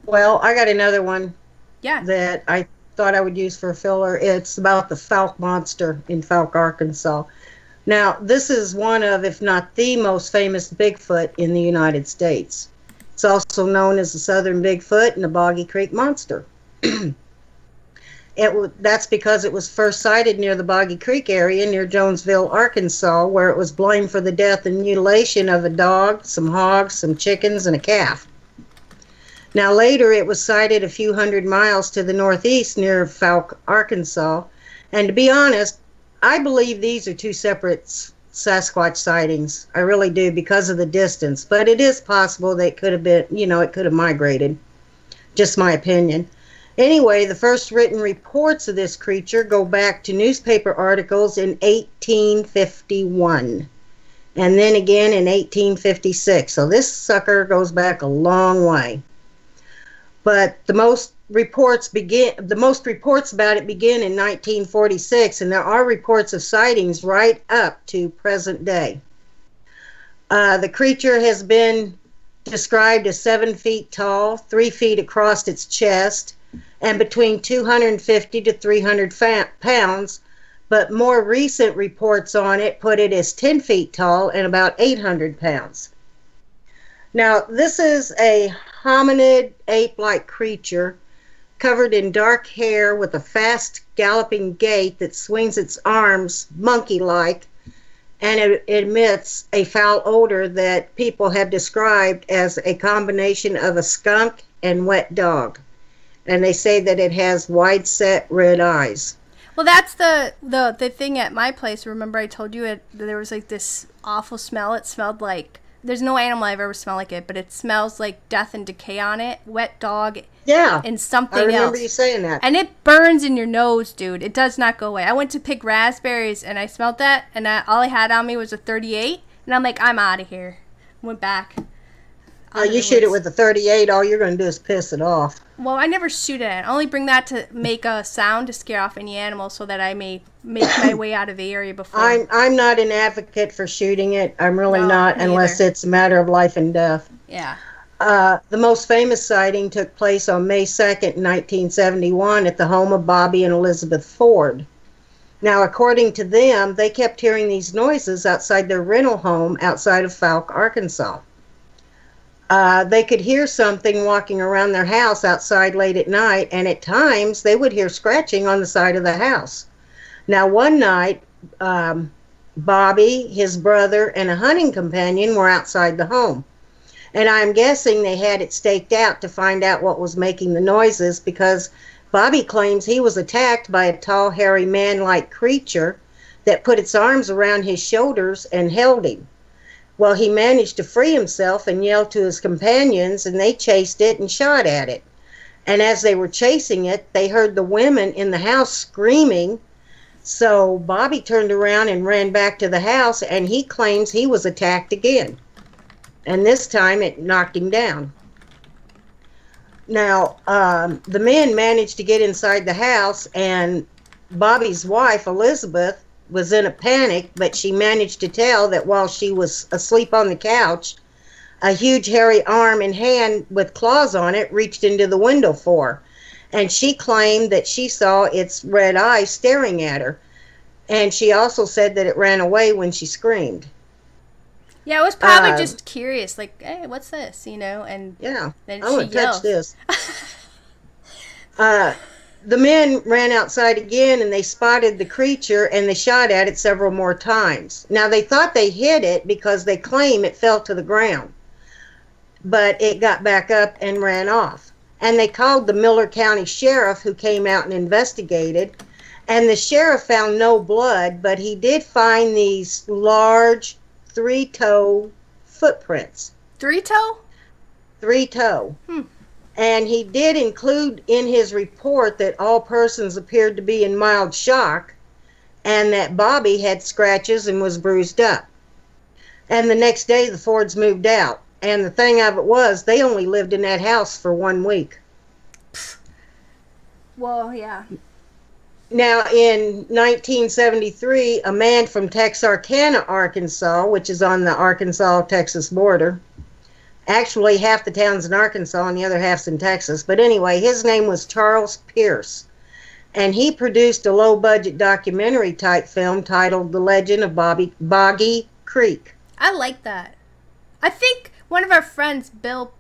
Well, I got another one. Yeah. That I thought I would use for a filler. It's about the Fouke monster in Fouke, Arkansas. Now, this is one of, if not the most famous Bigfoot in the United States. It's also known as the Southern Bigfoot and the Boggy Creek Monster. That's because it was first sighted near the Boggy Creek area near Jonesville, Arkansas, where it was blamed for the death and mutilation of a dog, some hogs, some chickens, and a calf. Now later it was sighted a few hundred miles to the northeast near Fouke, Arkansas. And to be honest, I believe these are two separate Sasquatch sightings. I really do, because of the distance. But it is possible they could have been, it could have migrated. Just my opinion. Anyway, the first written reports of this creature go back to newspaper articles in 1851. And then again in 1856. So this sucker goes back a long way. But the most reports about it begin in 1946, and there are reports of sightings right up to present day. The creature has been described as 7 feet tall, 3 feet across its chest, and between 250 to 300 pounds, but more recent reports on it put it as 10 feet tall and about 800 pounds. Now, this is a hominid ape-like creature covered in dark hair with a fast galloping gait that swings its arms monkey-like, and it emits a foul odor that people have described as a combination of a skunk and wet dog. And they say that it has wide-set red eyes. Well, that's the thing at my place. Remember I told you there was like this awful smell. It smelled like, there's no animal I've ever smelled like it, but it smells like death and decay on it. Wet dog. Yeah. And something else. I remember you saying that. And it burns in your nose, dude. It does not go away. I went to pick raspberries and I smelled that, and all I had on me was a 38, and I'm like, I'm out of here. Went back. You shoot it with a 38, all you're going to do is piss it off. Well, I never shoot it. I only bring that to make a sound to scare off any animal so that I may make my way out of the area before. I'm not an advocate for shooting it. I'm really not, unless it's a matter of life and death. Yeah. The most famous sighting took place on May 2nd, 1971 at the home of Bobby and Elizabeth Ford. Now, according to them, they kept hearing these noises outside their rental home outside of Falk, Arkansas. They could hear something walking around their house outside late at night, and at times they would hear scratching on the side of the house. Now, one night, Bobby, his brother, and a hunting companion were outside the home. And I'm guessing they had it staked out to find out what was making the noises, because Bobby claims he was attacked by a tall, hairy man-like creature that put its arms around his shoulders and held him. Well, he managed to free himself and yelled to his companions, and they chased it and shot at it. And as they were chasing it, they heard the women in the house screaming. So Bobby turned around and ran back to the house, and he claims he was attacked again. And this time it knocked him down. Now, the men managed to get inside the house, and Bobby's wife, Elizabeth, was in a panic, but she managed to tell that while she was asleep on the couch, a huge hairy arm and hand with claws on it reached into the window for her. And she claimed that she saw its red eyes staring at her. And she also said that it ran away when she screamed. Yeah, I was probably just curious, like, hey, what's this, and yeah, then I she want to touch yells. this. The men ran outside again, and they spotted the creature, and they shot at it several more times. Now, they thought they hit it because they claim it fell to the ground. But it got back up and ran off. And they called the Miller County Sheriff, who came out and investigated. And the sheriff found no blood, but he did find these large 3-toe footprints. 3-toe? 3-toe. And he did include in his report that all persons appeared to be in mild shock, and that Bobby had scratches and was bruised up. And the next day the Fords moved out. And the thing of it was, they only lived in that house for 1 week. Well, yeah. Now, in 1973, a man from Texarkana, Arkansas, which is on the Arkansas-Texas border, actually half the town's in Arkansas and the other half's in Texas, but anyway, his name was Charles Pierce, and he produced a low-budget documentary-type film titled The Legend of Boggy Creek. I like that. I think one of our friends, Bill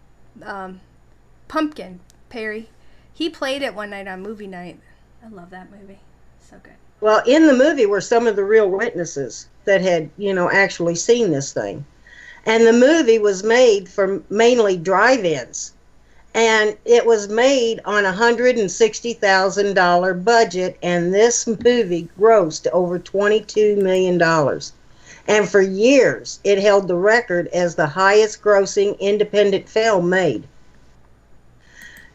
Pumpkin Perry, he played it one night on movie night. I love that movie. So good. Well, in the movie were some of the real witnesses that had, actually seen this thing. And the movie was made for mainly drive-ins. And it was made on a $160,000 budget, and this movie grossed over $22 million. And for years, it held the record as the highest grossing independent film made.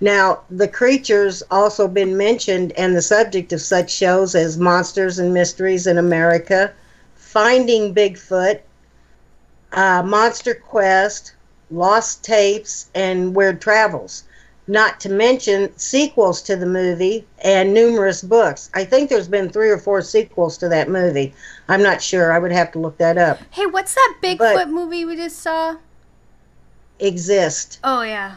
Now, the creatures also been mentioned and the subject of such shows as Monsters and Mysteries in America, Finding Bigfoot, Monster Quest, Lost Tapes, and Weird Travels. Not to mention sequels to the movie and numerous books. I think there's been 3 or 4 sequels to that movie. I'm not sure. I would have to look that up. Hey, what's that Bigfoot movie we just saw? Exist. Oh, yeah.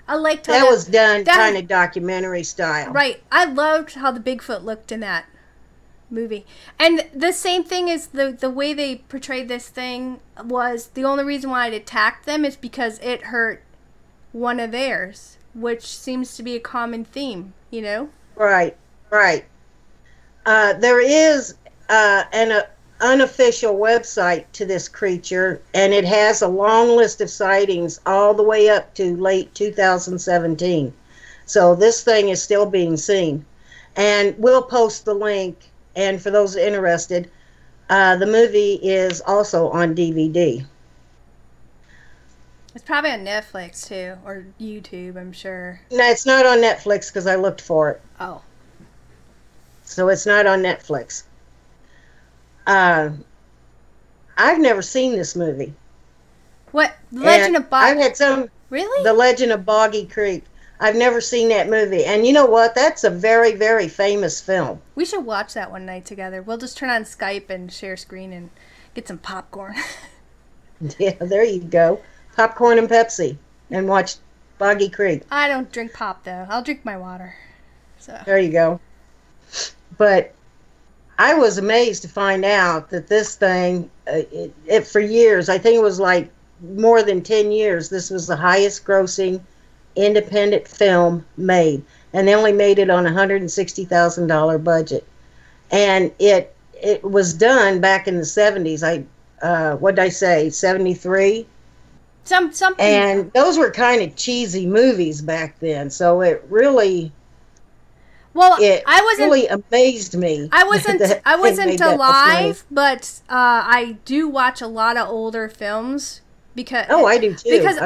I liked how that was done kind of documentary style. Right. I loved how the Bigfoot looked in that movie. And the same thing is the way they portrayed this thing was the only reason why it attacked them is because it hurt one of theirs, which seems to be a common theme, you know? Right, right. There is an unofficial website to this creature, and it has a long list of sightings all the way up to late 2017. So this thing is still being seen. And we'll post the link. And for those interested, the movie is also on DVD. It's probably on Netflix, too, or YouTube, I'm sure. No, it's not on Netflix because I looked for it. Oh. So it's not on Netflix. I've never seen this movie. What? Legend of Boggy? I've had some... Really? The Legend of Boggy Creek. I've never seen that movie. And you know what? That's a very, very famous film. We should watch that one night together. We'll just turn on Skype and share screen and get some popcorn. Yeah, there you go. Popcorn and Pepsi. And watch Boggy Creek. I don't drink pop, though. I'll drink my water. So there you go. But I was amazed to find out that this thing, it for years, I think it was like more than 10 years, this was the highest grossing independent film made, and they only made it on a $160,000 budget, and it was done back in the 70s. What did I say, 73? Something. And those were kind of cheesy movies back then, so it really really amazed me. I wasn't alive, but I do watch a lot of older films. Because I do too. Because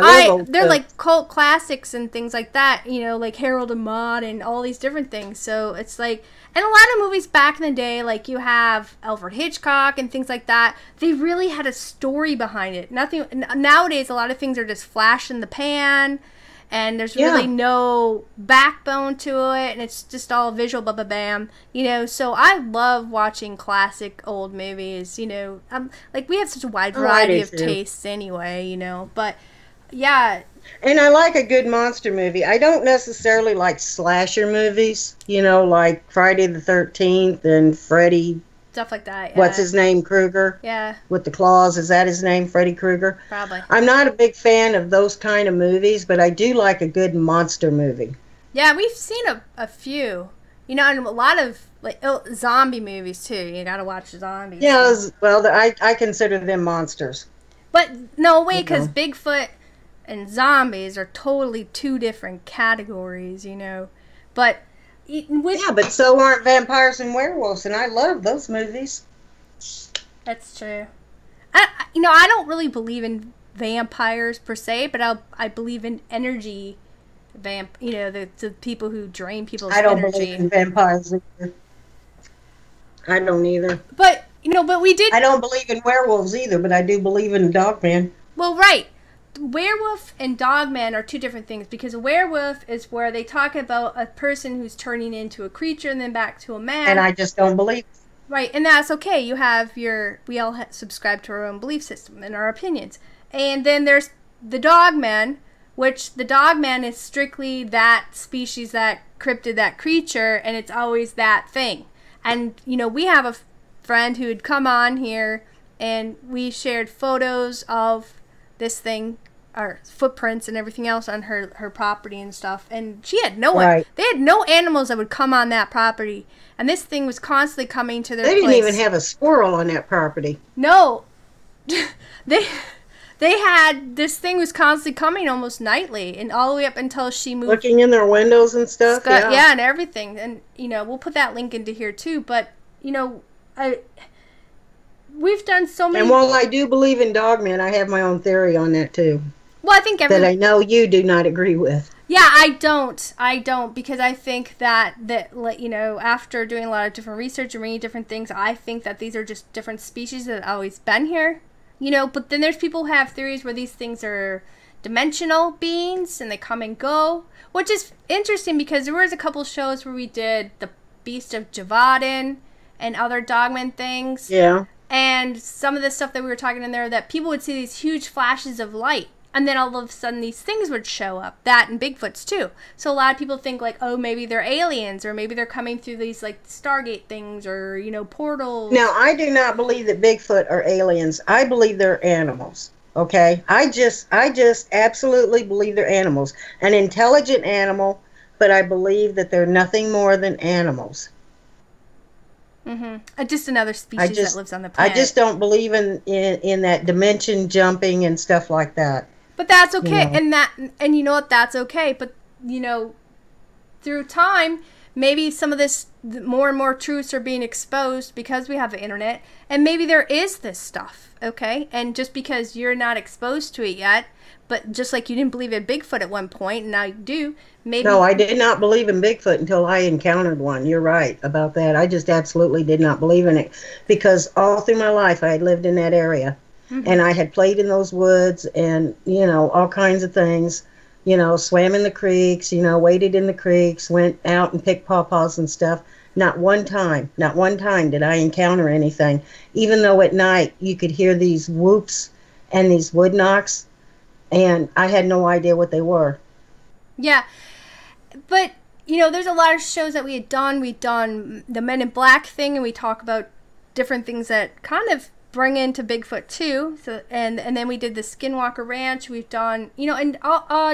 they're like cult classics and things like that, you know, like Harold and Maude and all these different things. So it's like, and a lot of movies back in the day, like you have Alfred Hitchcock and things like that, they really had a story behind it. Nowadays, a lot of things are just flash in the pan, and there's really no backbone to it, and it's just all visual, bam, you know. So I love watching classic old movies, you know. Like we have such a wide variety of tastes anyway, you know. But yeah, and I like a good monster movie. I don't necessarily like slasher movies, you know, like Friday the 13th and Freddy. Stuff like that. Yeah. What's his name? Krueger? Yeah. With the claws. Is that his name? Freddy Krueger? Probably. I'm not a big fan of those kind of movies, but I do like a good monster movie. Yeah, we've seen a few. You know, and a lot of like zombie movies, too. You gotta watch zombies. Yeah, well, I consider them monsters. But no way, because Bigfoot and zombies are totally 2 different categories, you know. But... yeah, but so aren't vampires and werewolves, and I love those movies. That's true. I don't really believe in vampires per se, but I believe in energy you know, the people who drain people's energy. I don't believe in vampires either. I don't either. But, you know, we did... I don't believe in werewolves either, but I do believe in Dogman. Well, right. Werewolf and Dogman are 2 different things, because a werewolf is where they talk about a person who's turning into a creature and then back to a man. And I just don't believe it. Right, and that's okay. You have we all subscribe to our own belief system and our opinions. And then there's the Dogman, which the Dogman is strictly that species, that cryptid, that creature, and it's always that thing. And, you know, we have a friend who had come on here, and we shared photos of this thing, or footprints and everything else on her property and stuff, and she had they had no animals that would come on that property, and this thing was constantly coming to their place. They didn't even have a squirrel on that property. No. they had, this thing was constantly coming almost nightly, and all the way up until she moved. Looking in their windows and stuff. Yeah, and everything. And, you know, we'll put that link into here too, but, you know, we've done so many... And while I do believe in Dogman, I have my own theory on that too. Well, I think that I know you do not agree with. Yeah, I don't because I think that you know, after doing a lot of different research and reading different things, I think that these are just different species that have always been here. You know, but then there's people who have theories where these things are dimensional beings and they come and go, which is interesting because there was a couple shows where we did the Beast of Javadan and other Dogman things. Yeah. And some of the stuff that we were talking in there, that people would see these huge flashes of light. And then all of a sudden these things would show up. That and Bigfoots too. So a lot of people think like, oh, maybe they're aliens, or maybe they're coming through these like Stargate things, or, you know, portals. Now, I do not believe that Bigfoot are aliens. I believe they're animals. Okay? I just absolutely believe they're animals. An intelligent animal, but I believe that they're nothing more than animals. Mm-hmm. Just another species that lives on the planet. I just don't believe in that dimension jumping and stuff like that. But that's okay, You know. and you know what, that's okay. But you know, through time, maybe some of this more and more truths are being exposed because we have the internet, and maybe there is this stuff, okay? And just because you're not exposed to it yet, but just like you didn't believe in Bigfoot at one point, and now you do, maybe. No, I did not believe in Bigfoot until I encountered one. You're right about that. I just absolutely did not believe in it because all through my life I had lived in that area. Mm-hmm. And I had played in those woods and, you know, all kinds of things, you know, swam in the creeks, you know, waded in the creeks, went out and picked pawpaws and stuff. Not one time did I encounter anything, even though at night you could hear these whoops and these wood knocks, and I had no idea what they were. Yeah, but, you know, there's a lot of shows that we had done. We'd done the Men in Black thing, and we talk about different things that kind of bring into Bigfoot too. So and then we did the Skinwalker Ranch. We've done, you know, and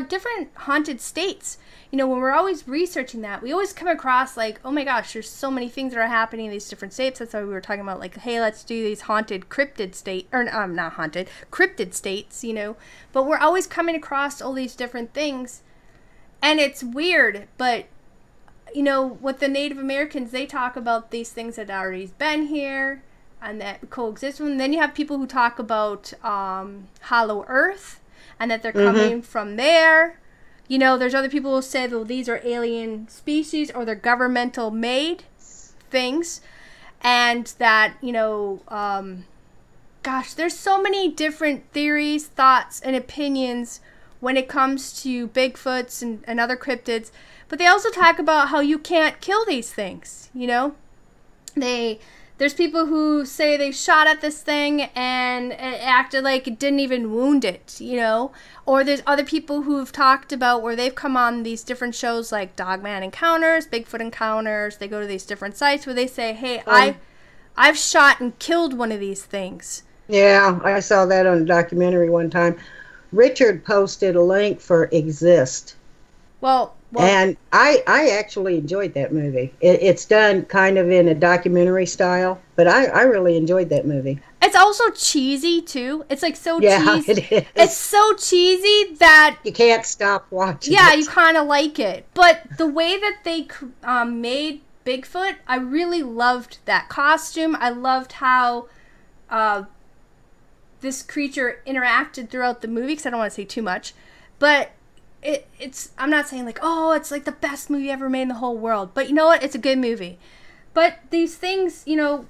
different haunted states. You know, when we're always researching that, we always come across like, oh my gosh, there's so many things that are happening in these different states. That's why we were talking about like, hey, let's do these haunted cryptid state, or not haunted, cryptid states, you know. But we're always coming across all these different things, and it's weird. But you know, with the Native Americans, they talk about these things that already been here and that coexist with them. Then you have people who talk about Hollow Earth and that they're coming from there. You know, there's other people who say, well, these are alien species or they're governmental made things. And that, you know, gosh, there's so many different theories, thoughts, and opinions when it comes to Bigfoots and other cryptids. But they also talk about how you can't kill these things, you know? There's people who say they shot at this thing and it acted like it didn't even wound it, you know? Or there's other people who've talked about where they've come on these different shows like Dogman Encounters, Bigfoot Encounters. They go to these different sites where they say, hey, I've shot and killed one of these things. Yeah, I saw that on a documentary one time. Richard posted a link for Exist. Well, and I actually enjoyed that movie. It's done kind of in a documentary style, but I really enjoyed that movie. It's also cheesy, too. It's like so cheesy. Yeah, it is. It's so cheesy that you can't stop watching it. Yeah, you kind of like it. But the way that they made Bigfoot, I really loved that costume. I loved how this creature interacted throughout the movie, because I don't want to say too much. But it's I'm not saying like, oh, it's like the best movie ever made in the whole world. But you know what? It's a good movie. But these things, you know,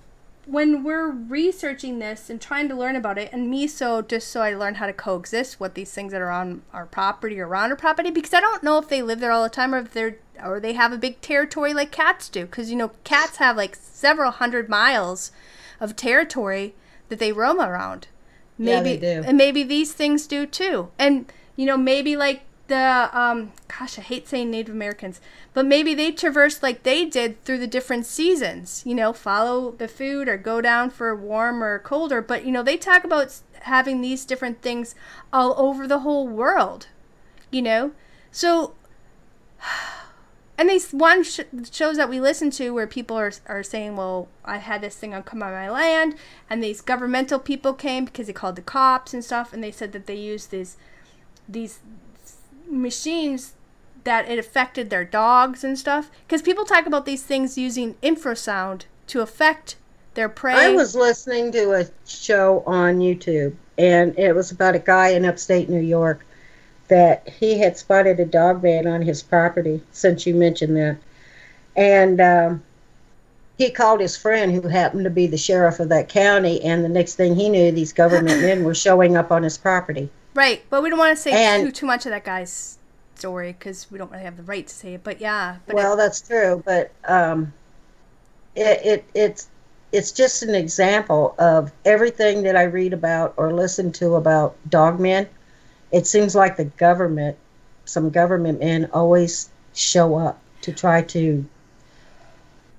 when we're researching this and trying to learn about it, and me just so I learned how to coexist with these things that are on our property or around our property, because I don't know if they live there all the time or they have a big territory like cats do. Because, you know, cats have like several hundred miles of territory that they roam around. Maybe, yeah, they do. And maybe these things do too. And, you know, maybe like the, gosh, I hate saying Native Americans, but maybe they traversed like they did through the different seasons, you know, follow the food or go down for warm or colder. But, you know, they talk about having these different things all over the whole world, you know. So, and these shows that we listen to where people are saying, well, I had this thing come on my land, and these governmental people came because they called the cops and stuff, and they said that they used these machines that it affected their dogs and stuff. Because people talk about these things using infrasound to affect their prey. I was listening to a show on YouTube, and it was about a guy in upstate New York, that he had spotted a dog man on his property, since you mentioned that. And he called his friend who happened to be the sheriff of that county, and the next thing he knew, these government men were showing up on his property. Right, but we don't want to say too much of that guy's story because we don't really have the right to say it. But yeah, well, that's true. But it's just an example of everything that I read about or listen to about dogmen. It seems like some government men always show up to try to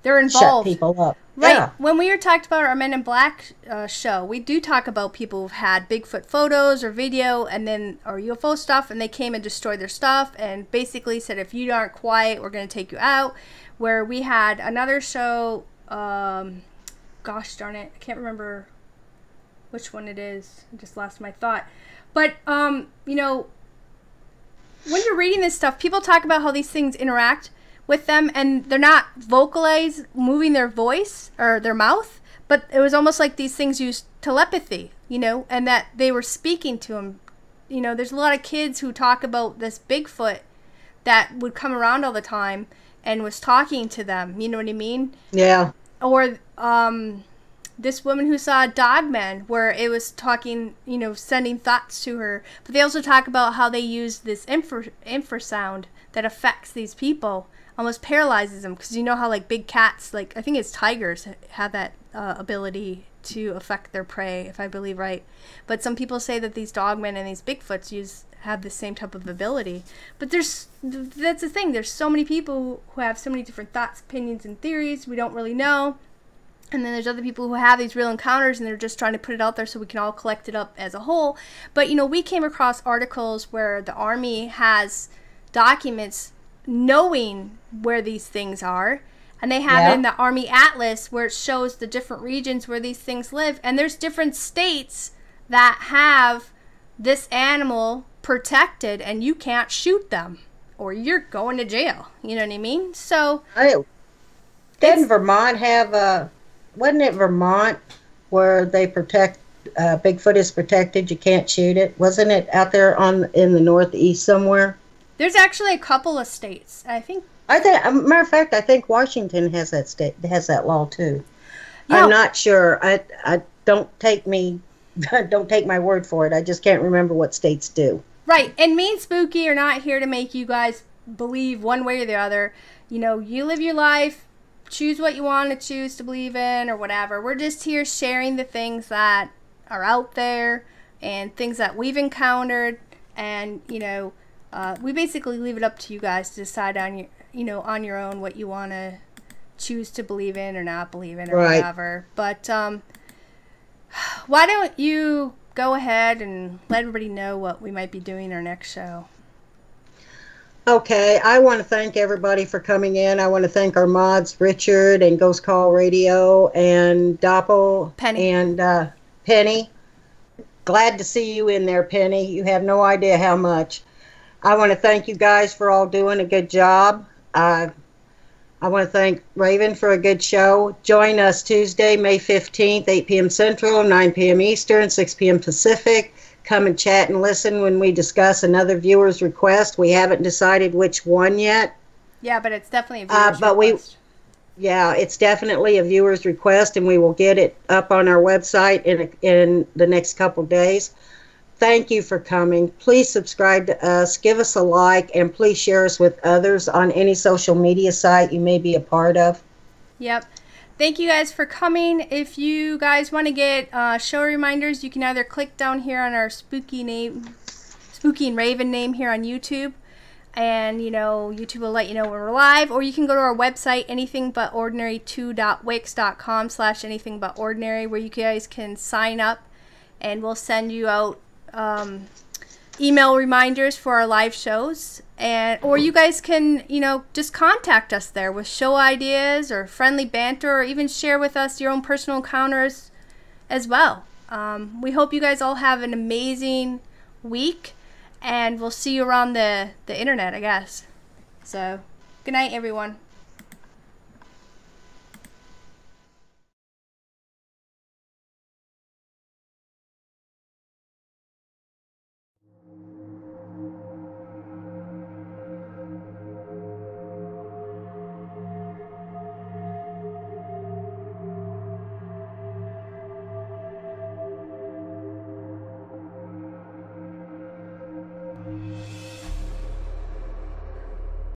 they're involved. Shut people up. Right. Yeah. When we talked about our Men in Black show, we do talk about people who've had Bigfoot photos or video or UFO stuff, and they came and destroyed their stuff and basically said, if you aren't quiet, we're going to take you out. Where we had another show, gosh darn it, I can't remember which one it is. I just lost my thought. But, you know, when you're reading this stuff, people talk about how these things interact with them, and they're not moving their voice or their mouth, but it was almost like these things used telepathy, you know, and that they were speaking to them. You know, there's a lot of kids who talk about this Bigfoot that would come around all the time and was talking to them, you know what I mean? Yeah. Or this woman who saw a dogman where it was talking, you know, sending thoughts to her. But they also talk about how they use this infrasound that affects these people, almost paralyzes them, because you know how like big cats, like I think it's tigers, have that ability to affect their prey, if I believe right. But some people say that these dogmen and these Bigfoots have the same type of ability. But that's the thing. There's so many people who have so many different thoughts, opinions, and theories. We don't really know. And then there's other people who have these real encounters, and they're just trying to put it out there so we can all collect it up as a whole. But, you know, we came across articles where the Army has documents knowing where these things are, and they have it in the Army Atlas where it shows the different regions where these things live, and there's different states that have this animal protected, and you can't shoot them or you're going to jail, you know what I mean? So didn't Vermont have wasn't it Vermont where they protect Bigfoot is protected, you can't shoot it? Wasn't it out there in the Northeast somewhere? There's actually a couple of states. I think, matter of fact, I think Washington has that law too. Yeah. I'm not sure. I don't take my word for it. I just can't remember what states do. Right. And me and Spooky are not here to make you guys believe one way or the other. You know, you live your life, choose what you want to choose to believe in or whatever. We're just here sharing the things that are out there and things that we've encountered, and you know, we basically leave it up to you guys to decide on your own what you want to choose to believe in or not believe in or whatever. But why don't you go ahead and let everybody know what we might be doing our next show? Okay, I want to thank everybody for coming in. I want to thank our mods, Richard and Ghost Call Radio and Doppel Penny. And Penny. Glad to see you in there, Penny. You have no idea how much. I want to thank you guys for all doing a good job. I want to thank Raven for a good show. Join us Tuesday, May 15th, 8 p.m. Central, 9 p.m. Eastern, 6 p.m. Pacific. Come and chat and listen when we discuss another viewer's request. We haven't decided which one yet. Yeah, but it's definitely a viewer's request. It's definitely a viewer's request, and we will get it up on our website in the next couple days. Thank you for coming. Please subscribe to us, give us a like, and please share us with others on any social media site you may be a part of. Yep. Thank you guys for coming. If you guys want to get show reminders, you can either click down here on our Spooky and Raven name here on YouTube, and you know, YouTube will let you know when we're live, or you can go to our website, anythingbutordinary2.wix.com/anythingbutordinary, where you guys can sign up, and we'll send you out email reminders for our live shows, or you guys can, you know, just contact us there with show ideas or friendly banter, or even share with us your own personal encounters as well. We hope you guys all have an amazing week, and we'll see you around the internet, I guess. So, good night, everyone.